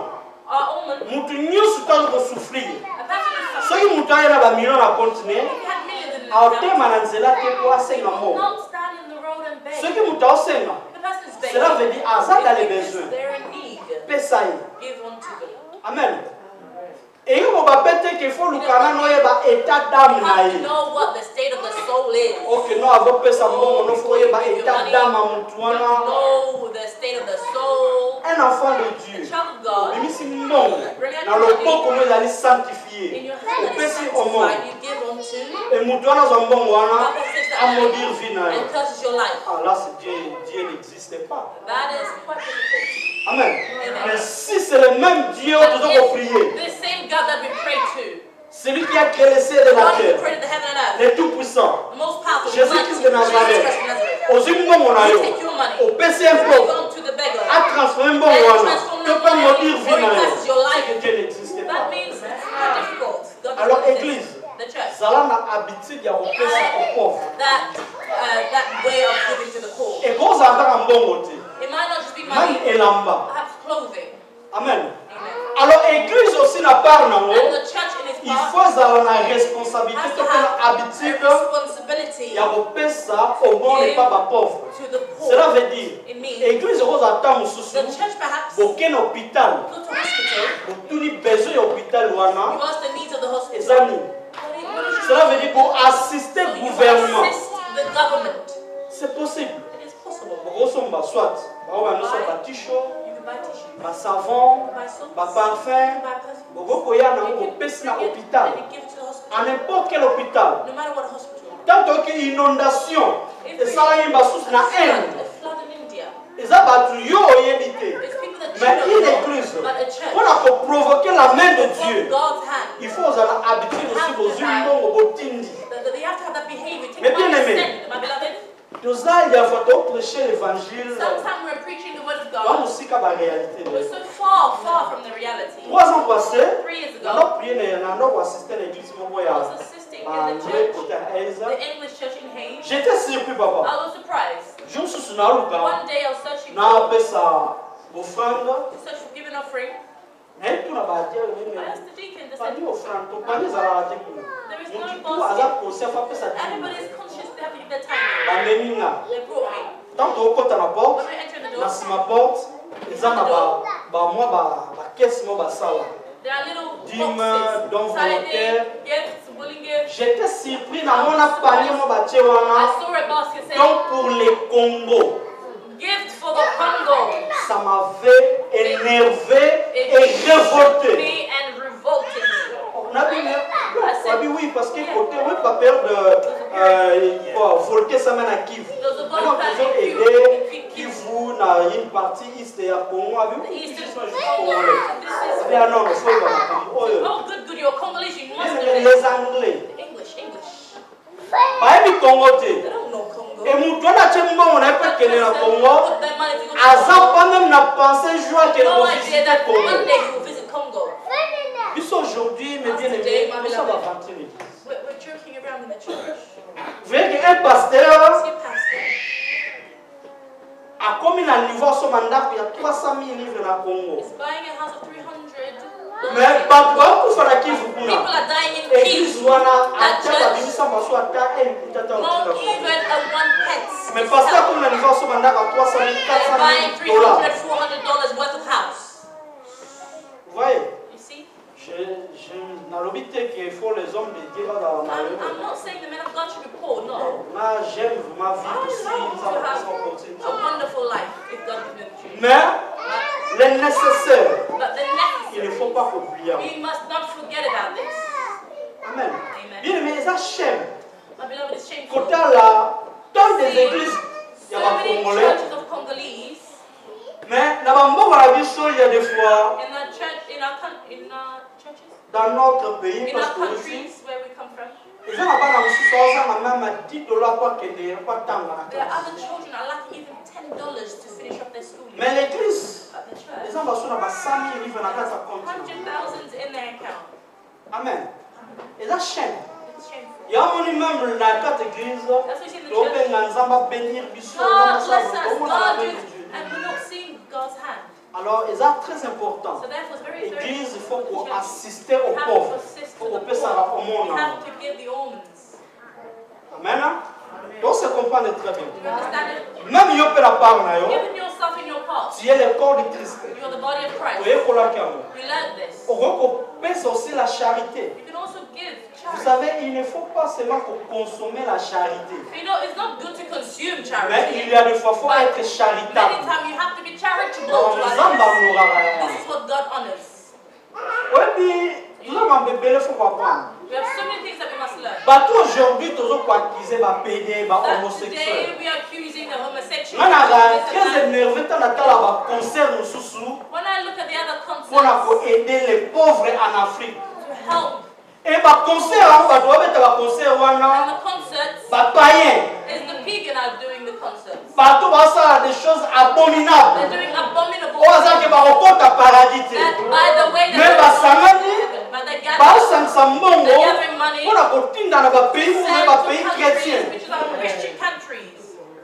Our woman, mutu nyusu tangu souffrir. a person is Soki suffering. mutu ayana ba million na continuer, If you had millions in the aotema na nzela te po asenga mo. not stand in the road and beg. Soki mutu aosenga, The person is begging. cela veut dire aza dans les besoins. They're in need. Pesa ye. Give unto them. Amen. Et il faut peut-être qu'il faut lukana no yeba état d'âme You na have to ye. know what the state of the soul is. Ok, no avo pesa mbongo no faut yeba état d'âme a mutu You have to wana. know the state of the soul. Un enfant de A Dieu. child of God, Bimisi mbongo. Na loboko no ezali in sanctifié. your hand that is Opesi omo. sanctified, you give unto, Et mutu wana za mbongo wana God takes that a money maudire vie na ye. and curses your life. Ah là c'est Dieu n'existe pas. That is quite difficult. Amen. Mais si c'est le même Dieu que nous avons prié, The same God that we pray to, celui qui a créé le ciel et la God who terre, created the heaven and earth, le Tout-Puissant, the most powerful, the Jésus-Christ mighty, de Nazareth, Jesus Christ of Nazareth, aux humains mon aïe, take your money, au PC un give pauvre, unto the beggar, a transformé mon and wana, transform que the pas maudire money, vie or na it passes your ye, life. c'est que Dieu n'existe That pas. means it's quite difficult. God Alors doesn't église, exist. The church, zala na habitude ya kopesa aux pauvres. that way of giving to the poor. Et quand ça va en bon côté, It might not just be même money, elamba. perhaps clothing. Amen. Amen. Alors église aussi n'a part And nango, the church in its il part faut zala na responsabilité, has to to na have a habitude responsibility ya kopesa au bon et pas ba pauvre. to the Cela poor. veut dire, It means église rose ata mosusu, the church perhaps boke hôpital, go to hospital, botuni besoin ya hôpital you wana, ask the needs of the hospital. ezani. What is Cela veut dire pour assister so le you gouvernement. assist the government. C'est possible. It is possible. Bokosomba soit, ba ba t-shirt, You can buy tissue, ba savon, you can buy soap, ba you parfum, can buy perfume. bokoya na You can kopesi na bring it hôpital. and you give it to the hospital. À n'importe quel hôpital. No matter what hospital. Tant que inondation, et ça y est basusu na haine. A flood in India. Eza batu yo oyebite. It's people that Mais you une don't know, église, but a church. on a provoqué la main de From Dieu. God's hand. Il faut avoir l'habitude aussi aux humains au botindi. They have to have that behavior. Take Mais what bien you aimé. send, my beloved. Nous allons faut prêcher l'évangile. Sometimes we're preaching the word of Dans God. aussi la réalité. We're so far from the reality. 3 ans passés, 3 years nous ago, avons prié, nous avons assisté à l'église I was assisting in the church, the English church in Hayes. J'étais surpris, papa. I was surprised. Je me suis souvenu One day I was searching na for pesa offrande. giving offering. Et tout là-bas, I asked the deacon, they pas said, dit offrande, pas dit ça. there is Mon no tout hasard basket. conscient pas pesa. Everybody is conscious they have to give their time. Bameninga. They brought me. Tant que tu la porte, When we entered the na door, sima porte, ils ont ba caisse mo ba sala. there are little Dîme, boxes. dons volontaires. Gifts, willing gifts. J'étais surpris na mon panier mo ba I wana. saw a basket saying, Donc pour les Congo, gift for the Congo. ça m'avait énervé et révolté. Me and revolted me. On a dit oui parce que côté oui pas peur de volker ça mène à Kivu. Alors ils ont aidé Kivu na une partie est ya Congo avec Eastern juste congolais. This Mais non, il faut y is, oh good, you're Congolese, you must know this. les Anglais. English. Bayebi Congo te. They don't know Congo. Et mutu na chembo on a pas kele na Congo. Put their money to go to Aza Congo. pas même na penser joie que No le idea visiter that Congo. one day you will visit Congo. Puisque aujourd'hui, mes bien-aimés, nous sommes à Ventilly. We're joking around in the church. Vous voyez qu'un pasteur See a pastor. a commis un niveau à son mandat, il y a 300 000 livres dans le Congo. He's buying a house of 300. Mais pas tout faire qui vous People connaissez. are dying in Église peace. wana That ata ba church, bimisa maso ata tata not even a one pence. mais pasteur comme un niveau à son mandat à 300 000 They're 400 buying 000 dollars. $300, $400 worth of house. Vous voyez, You see? je n'alobi te qu'il faut les hommes de Dieu là dans la I'm not saying the men of God should be poor, no. Moi j'aime vraiment vivre ici, I ça love va to sans have continuer. a wonderful life if God gives me the truth. Mais le nécessaire, But the il ne necessary, faut pas oublier. we must not forget about this. Amen. Amen. Bien aimé, ça chaîne. My beloved, it's shameful. Côté là, tant des églises, il y So a many des Congolais. churches of Congolese Mais dans le monde, il y a des fois, in our church, in our churches, dans notre pays, in parce our que aussi, countries where we come from, There are other children are lacking even $10 to finish up their school year. Mais l'église, At the church, les gens sont dans 100 000 livres dans la compte. 100,000 in their account. Amen. Et ça chaîne. It's shameful. Il y a un même dans cette église. That's what you see in the church. God bless us, God do it, and we're not seeing God's hand. Alors, c'est très important. So therefore, it's very, very L'église, il faut important. qu'on assiste aux pauvres. Il faut qu'on puisse avoir au monde. We have to give the almonds. Amen. Donc, se comprendre très bien. Do you understand it? Même yo peut la part na yo. Giving yourself in your part. Tu es le corps de Christ. You are the body of Christ. Tu es pour la cam. We learned this. On peut aussi la charité. You can also give Vous charity. savez, il ne faut pas seulement consommer la charité. You know, it's not good to consume Mais charity. il y a des fois, il faut être Many charitable. times you have to be charitable Donc, to nous others. avons This is what God honors. oui, nous avons un bébé, il faut comprendre. We have so many things that we must learn. Bateau aujourd'hui, tous les accuser les pédés, les That homosexuels. today we are accusing the homosexuals. Je suis très énervé quand on a un concert nous sous When I look at the other pour concerts aider les pauvres en Afrique. to help, Et le concert, on doit mettre le concert, and the concerts les païens. is the pagan are doing the concerts. Bateau, ça des choses abominables. They're doing abominable On va dire que things. le paradis. That by the way Mais they're gathering money pour dans le pays chrétien. which are Christian countries.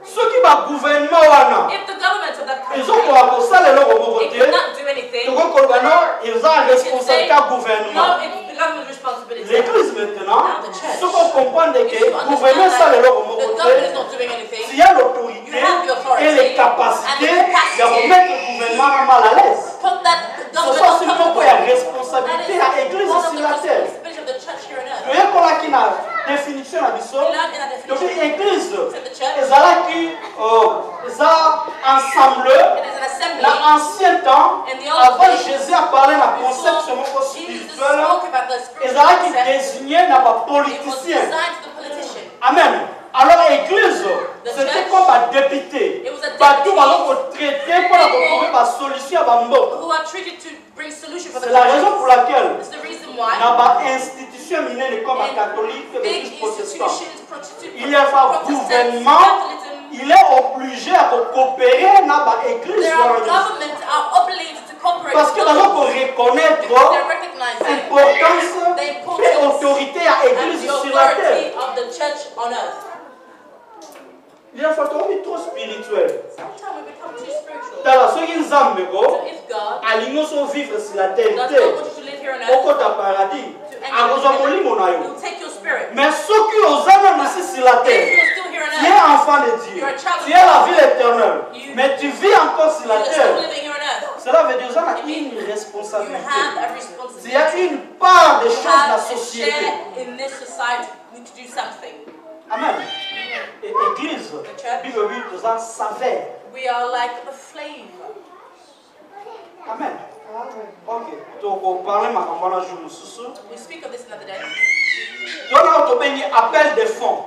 Ceux qui va gouvernement, If the government of that ils country ont pour ça les lois it cannot do anything, ils ont responsabilité no, gouvernement. it's the government's responsibility. L'église maintenant, Now the church. ceux qu'on comprend que If you gouvernement understand ça les that lois the government is not doing anything, s'il y a l'autorité You have the authority et les capacités and the capacity de remettre le gouvernement mal à l'aise. put that Ce government sont on seulement top pour of la it. That responsabilité is à l'église one of sur the la terre. responsibilities of the church here on earth. Vous voyez comment il y a une définition à We biso. learned in that Donc definition. l'église, Said the church, ils ont ensemble. it is an assembly. Dans l'ancien temps, In the old avant days, Jésus a parlé d'un before concept seulement Jesus spirituel, spoke about the ils spiritual ont qui concept. désigné dans les It was politiciens. designed to the politician. Amen. Alors l'église, The c'était church, comme un député. it was a Bateau deputy va traiter pour trouver la solution à Bambo. who are treated to bring solution for the C'est la raison pour country. laquelle It's the reason why dans les institutions mineures comme la in catholique et big l'église protestante, institutions, il y a un gouvernement, il est obligé à coopérer dans l'église. there are governments are obligated to cooperate Parce que nous devons reconnaître because they're recognizing l'importance the et importance l'autorité à and l'église the sur la authority terre. of the church on earth. Il y a un facteur trop spirituel. Sometimes we become too spiritual. Dans ce qui nous a mis, So if God alignons son vivre sur la terre. does not want you to live here on earth, Au côté paradis, to à enter Rosamoli heaven, mon aïe. He'll take your spirit. Mais ceux qui osent même ici sur la If terre, you're still here on tu es earth, enfant de Dieu, You're a child of tu es la God. vie éternelle, You- mais tu vis encore sur la you're still terre. living here on earth. Cela veut dire que tu as It means une You responsabilité. have a Tu responsibility. as une part des You choses de la have to société. share in this society. You need to do something. Amen. Et l'église, church. Bible dit que ça savait. We are like the flavor. Amen. Ok. Donc, on parle de ma campagne jour sous. We speak of this another day. Donc, on a appel des fonds.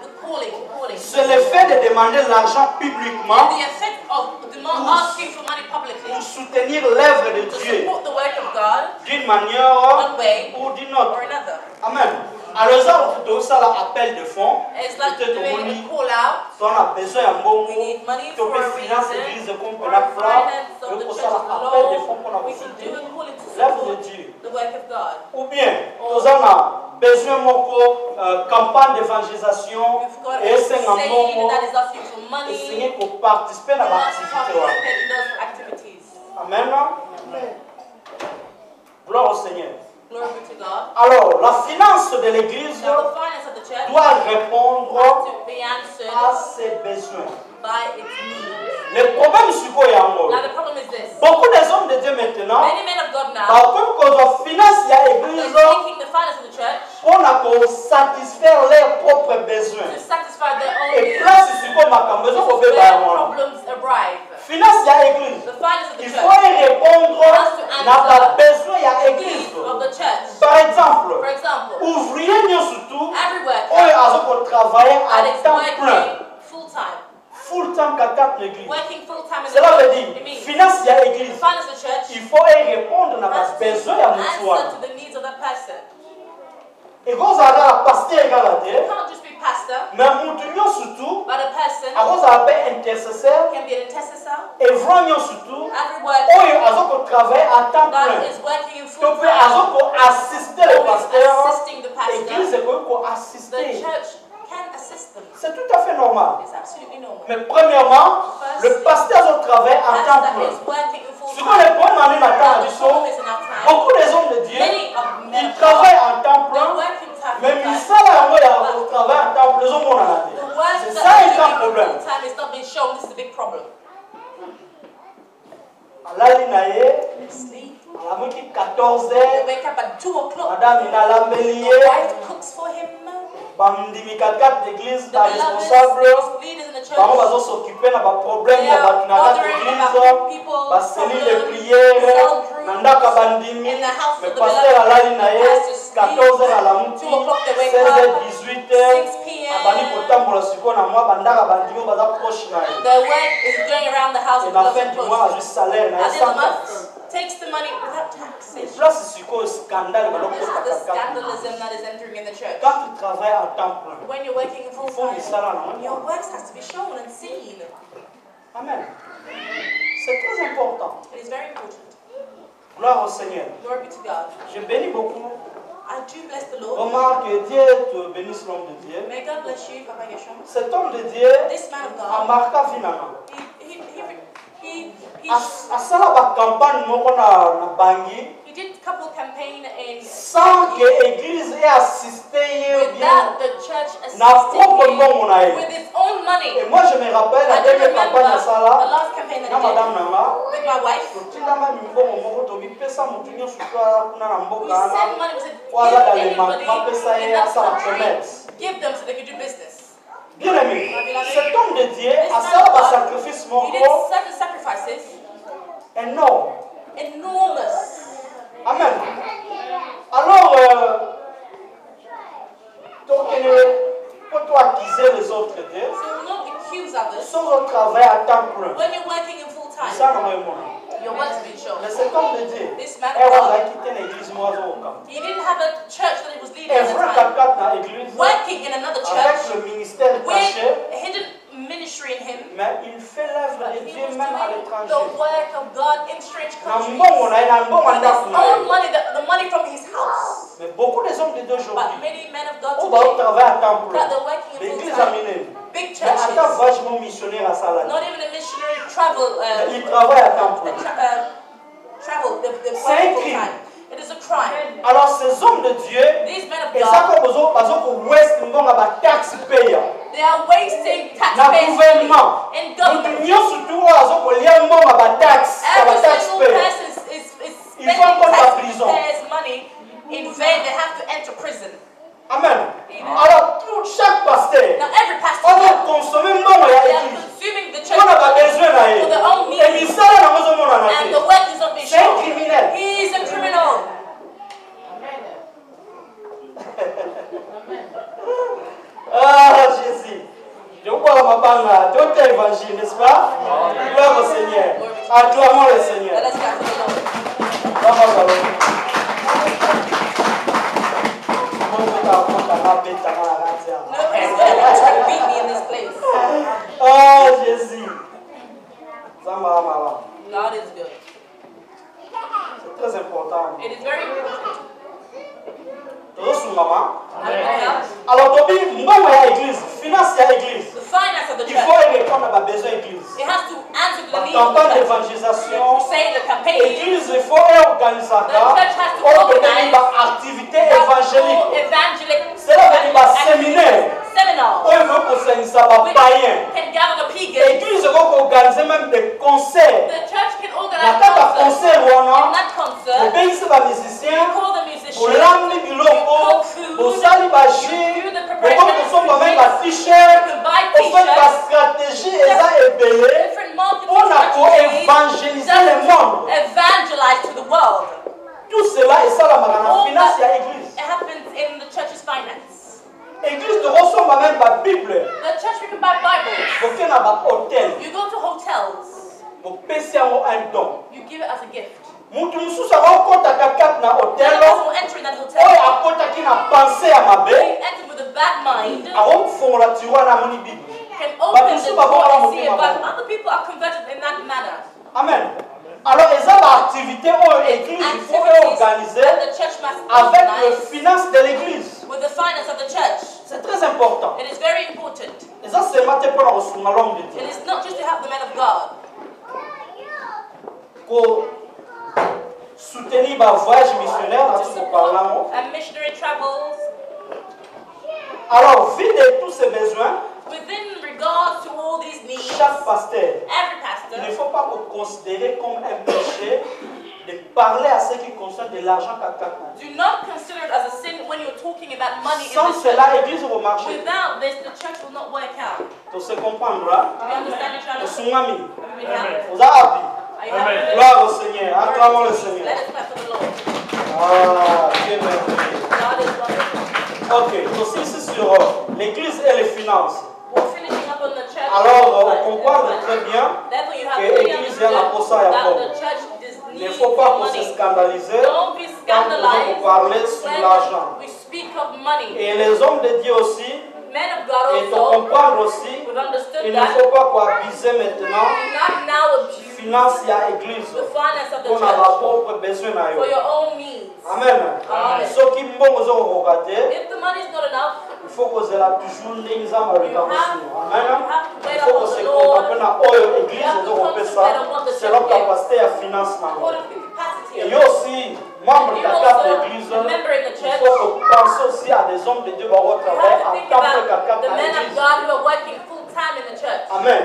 The calling. C'est le fait de demander l'argent publiquement The effect of asking for money publicly pour soutenir l'œuvre de to Dieu support the work of God d'une manière one way ou d'une or autre. another. Amen. Alors, ça, on ça l'appel de fonds. It's like Peut-être doing on a dit, call out. on a besoin d'un bon We mot. need money Tu for a peux financer reason. l'église comme For on a a fait. finance of the On church ça l'appel de fonds qu'on a we can do a calling to l'œuvre de support Dieu. the work of God. Ou bien, nous avons besoin de campagne d'évangélisation We've got et a c'est un saying moment that is asking for et money. c'est pour participer dans We must l'activité. participate in those activities. Amen. Gloire au Seigneur. Glory be to God. Alors, la finance de l'église Now the finance of the church doit répondre has to be answered à ses besoins. by its needs. Le problème, c'est quoi, Now the problem is this. beaucoup des hommes de Dieu maintenant, Many men of God now comme qu'on doit financer l'église are taking the finance of the church pour satisfaire leurs propres besoins. to satisfy their own Et needs. place, c'est quoi ma campagne? This is where problems arrive. Finance l'église. The finance of the Il church faut y répondre à la besoin de the l'église. needs of the church. Par exemple, For example, ouvrier nous surtout, every worker on travaille that à is temps plein. working full time, Full time qu'à l'église. working full time in Cela veut the dire, it means finance the l'église. finance of the church Il faut y répondre à la has to besoin de answer l'emploi. to the needs of that person. Et quand ça a pasteur égal you can't just be pastor. Mais mutunyo surtout. But a person quand ça appelle intercesseur. can be an intercessor. Et vraiment surtout. Every worker. Oyo azoko travailler à temps plein. That is working in full Donc time. azoko assister le pasteur. Assisting the pastor. Église ko assister. The church can assist them. C'est tout à fait normal. It's absolutely normal. Mais premièrement, le pasteur doit travailler à temps plein. Ce qu'on est bon année maintenant, beaucoup des hommes de Dieu, ils travaillent en temps plein, mais ils savent au travail en temps plein, ils ont mon année. C'est ça un grand problème. La linaye, à la moitié 14 heures, madame il a la bélier. Bamdimi 4 d'église, la responsable, on va s'occuper de problèmes de la d'église, va sceller les prières, nandaka bandimi, mais pasteur à la linaye, 14h à la mouti, 16h, 18h, abani kotambola siko na moi, bandaka bandimi, baza proche na ye. The work is going around the house. Et la fin du mois, juste salaire, na ye takes the money without taxes. That's the scandalism that is entering in the church. Quand tu travailles à temps plein, when you're working in full time, your works has to be shown and seen. Amen. C'est très important. It is very important. Gloire au Seigneur. Glory be to God. Je bénis beaucoup. I do bless the Lord. Remarque que Dieu te bénisse l'homme de Dieu. May God bless you, Papa Yeshua. Cet homme de Dieu a marqué finalement. Asala ba campagne moko na bangi. He did a couple campaign in sans que l'église ait assisté bien the church na propre nom on a with its own money. Et moi je me rappelle la dernière campagne à Sala. The last campaign that na madame nanga with my wife. Totinda ma mbongo moko to bipesa mutu nyo suka kuna na mboka na. We sent money, we said give them so they could do business. Bien aimé, cet homme de Dieu a fait un sacrifice énorme. Enormous. Amen. Alors, pour toi accuser les autres dieux, sans votre travail à temps plein, when you're working in full time, your work's been shown. Mais cet homme de Dieu, this man of God, he didn't have a church that he was leading at the time. Working in another church with hidden ministry in him. Mais il fait l'œuvre de Dieu même à l'étranger. The work of God in strange countries. With his own money, the money from his house. Mais beaucoup des hommes de Dieu aujourd'hui, but many men of God today, that they're working in full time. Big churches. Not even a missionary travel. Il travaille à temps plein. Travel. C'est un crime. It is a crime. Alors ces hommes de Dieu, these men of God, they are wasting taxpayers' money in government. Every single person is spending taxpayers' money in vain. They have to enter prison. Amen. Alors pour chaque pasteur, now every pastor, on va consommer they are consuming the church for their own needs. And the work is not being shown. He is a criminal. Ah Jésus. Je vois ma bande, tu es évangile, n'est-ce pas? Gloire au Seigneur. Acclamons le Seigneur. Oh Jésus. God is good. C'est très important. It is very important. Alors, Tobi, non, il y a l'église, finance il y a l'église. Il faut répondre à besoin de l'église. La campagne d'évangélisation, l'église, il faut organiser ça. Pour donner une activité évangélique. Cela veut dire un séminaire. On veut qu'on s'en soit païen. L'église va organiser même des concerts. La carte à concert, on paye les musiciens. Pour l'amener du loco, pour salir la jus, pour qu'on soit même la t-shirt, pour faire la stratégie et ça est belé, on a pour évangéliser le monde. Evangelize to the world. Tout cela est ça la marana finance à l'église. It happens in the church's finance. L'église te reçoit même la Bible. The church we can buy Bibles. Pour qu'il y ait un hôtel. You go to hotels. Pour payer un don. You give it as a gift. Mutu mususu akota kakati na hotel oyo akotaki na pensée pensée à ma you enter with a bad mind, avant que font la tiroir à mon Bible. Can open the door and see it, but other people are converted in that manner. Amen. Alors, les activités ont église, il faut organiser avec les finances de l'église. C'est très important. It is very important. Et ça, c'est maté pour la langue de Dieu. It is not just to help the men of God. Pour soutenir le voyage missionnaire, and missionary travels. Alors, vu de tous ces besoins, within regards to all these needs, chaque pasteur, every pastor, il ne faut pas vous considérer comme un péché de parler à ceux qui concernent de l'argent qu'à quelqu'un. Do not consider it as a sin when you're talking about money. Sans cela, l'église va marcher. Without this, the church will not work out. Tu se comprendras. Do you understand each other? Vous avez appris. Gloire au Seigneur. Acclamons le Seigneur. Let us clap for the Lord. Ah, Dieu merci. God is wonderful. Ok, aussi c'est sur l'église et les finances. We're finishing up on the church. Alors, on comprend très bien que l'église est la posa à fond. Il ne faut pas qu'on se scandaliser quand on parler sur l'argent. Et les hommes de Dieu aussi, et pour comprendre aussi, il ne faut pas qu'on abuse maintenant. Finance, il y a l'église. On a la propre besoin. Amen. Ceux qui m'ont regardé, il faut que cela toujours les âmes avec la Amen. Il faut que se contempler dans l'église et ça, c'est leur capacité à finance. Et il y a aussi, membres de la l'église, il faut que pense aussi à des hommes de Dieu qui vont travailler en tant que l'église. Amen.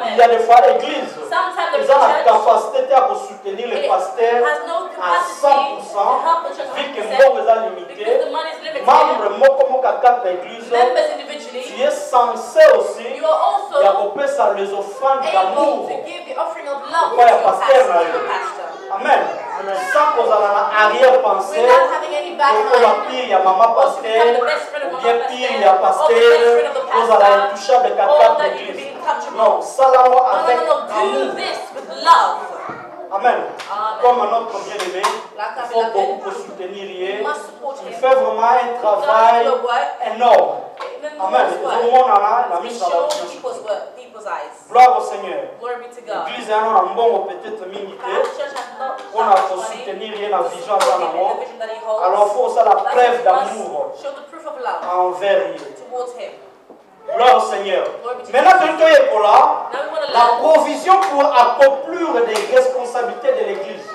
Il y a des fois l'église, ils ont la capacité à soutenir les pasteurs à 100%, vu que bon ils ont limité. Membre comme l'église, tu es censé aussi d'accompagner ça les offrandes d'amour. Pourquoi il y a pasteur Amen. Sans qu'on ait une arrière-pensée, qu'on va pire, il y a maman pasteur, ou bien pire, il y a pasteur, qu'on a intouchable de quelqu'un d'église. Non, ça là, avec amour. Amen. Comme notre bien-aimé, il faut beaucoup soutenir. Il fait vraiment un travail énorme. Amen. Gloire au Seigneur. L'église est un bon peut-être minité. On a pour soutenir la vision dans l'amour. Alors il faut ça la preuve d'amour envers lui. Gloire au Seigneur. Maintenant, la provision pour accomplir les responsabilités de l'Église.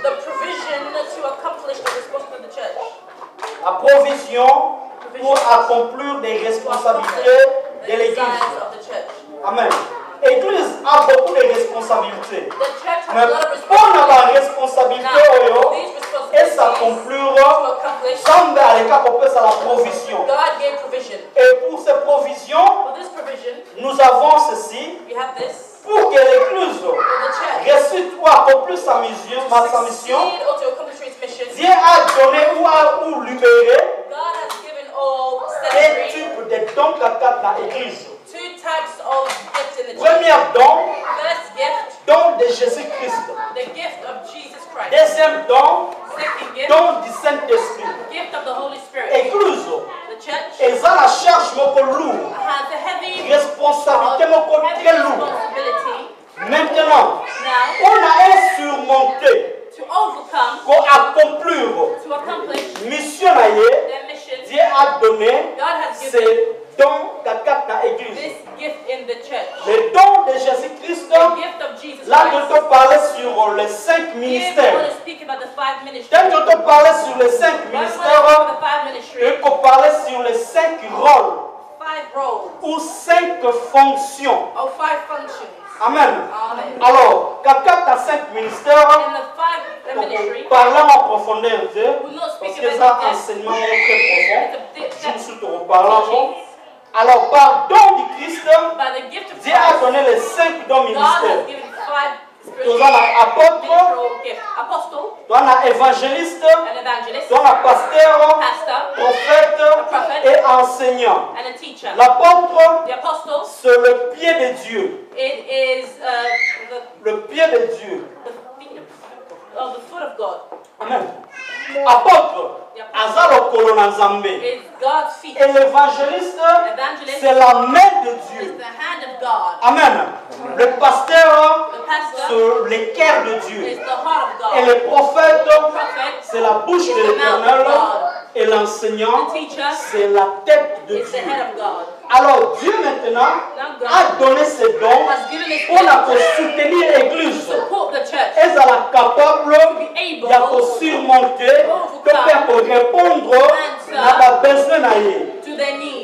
La provision pour accomplir les responsabilités de l'Église. Amen. L'Église a beaucoup de responsabilités. Mais pour la responsabilité et s'accomplir, semble à l'écart qu'on peut faire la provision. Et pour ces provisions, nous avons ceci. Pour que l'Église réussisse ou accomplisse sa mission, Dieu a donné ou libéré des types de dons dans l'Église. Premier don, don de Jésus-Christ. Deuxième don, don du Saint-Esprit. Église, ils ont la charge lourde, responsabilité très lourde. Maintenant, on a surmonté pour accomplir mission. Dieu a donné ces dons dans l'église. Le don de Jésus-Christ, là nous avons parlé sur les 5 ministères. Quand nous avons parlé sur les 5 ministères, nous avons parlé sur les 5 rôles ou 5 fonctions. Amen. Alors, quelqu'un a 5 ministères, parlant en profondeur d'eux, parce que ça enseignement très profond, je me suis reparlant. Alors, par don du Christ, Dieu a donné les 5 dons ministères. Tu as apôtre, tu as évangéliste, tu as pasteur, prophète et enseignant. L'apôtre, c'est le pied de Dieu. Le pied de Dieu. Amen. Apôtre. It's God's feet. Et l'évangéliste, c'est la main de Dieu. Amen. Le pasteur, c'est le cœur de Dieu. Et le prophète, c'est la bouche de l'Éternel. Et l'enseignant, c'est la tête de Dieu. Alors Dieu maintenant a donné ses dons pour soutenir l'église. Elle est capable de surmonter, pour répondre à la besoin.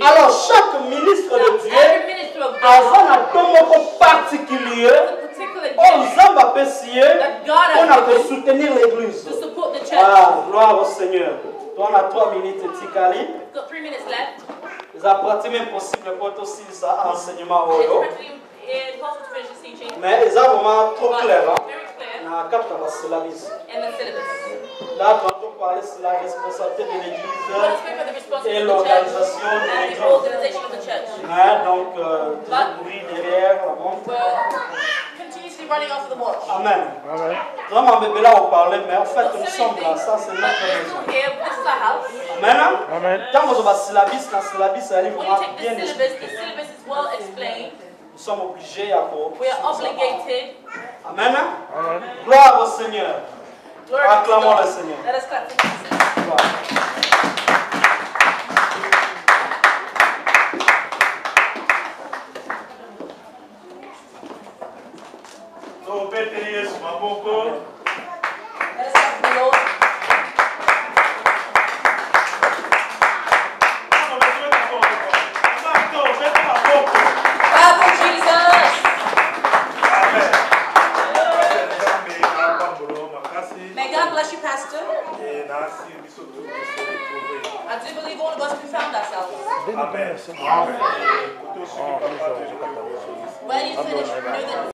Alors chaque ministre de Dieu a un particulier pour soutenir l'église. Gloire au Seigneur. On a 3 minutes de Tikali. Got 3 minutes left. C'est pratiquement impossible pour aussi ça enseignement. Mais c'est vraiment trop clair. And the syllabus. Là, quand on parle de la responsabilité de l'église et l'organisation de l'église. Donc, oui, derrière la montre. Running after the watch. Amen. Vraiment, bébé là, on parlait, mais en fait, nous sommes là. Ça, c'est notre maison. Amen. Amen. Quand on va syllabus, la syllabus, elle est vraiment bien expliquée. The syllabus is well explained. Nous sommes obligés à quoi? We are obligated. Amen. Gloire au Seigneur. Acclamons le Seigneur. Let us clap for Jesus. Yes, Maboko. Let us clap for the Lord. Clap for Jesus. May God bless you, Pastor. I do believe all of us have found ourselves. Amen. When you finish, know that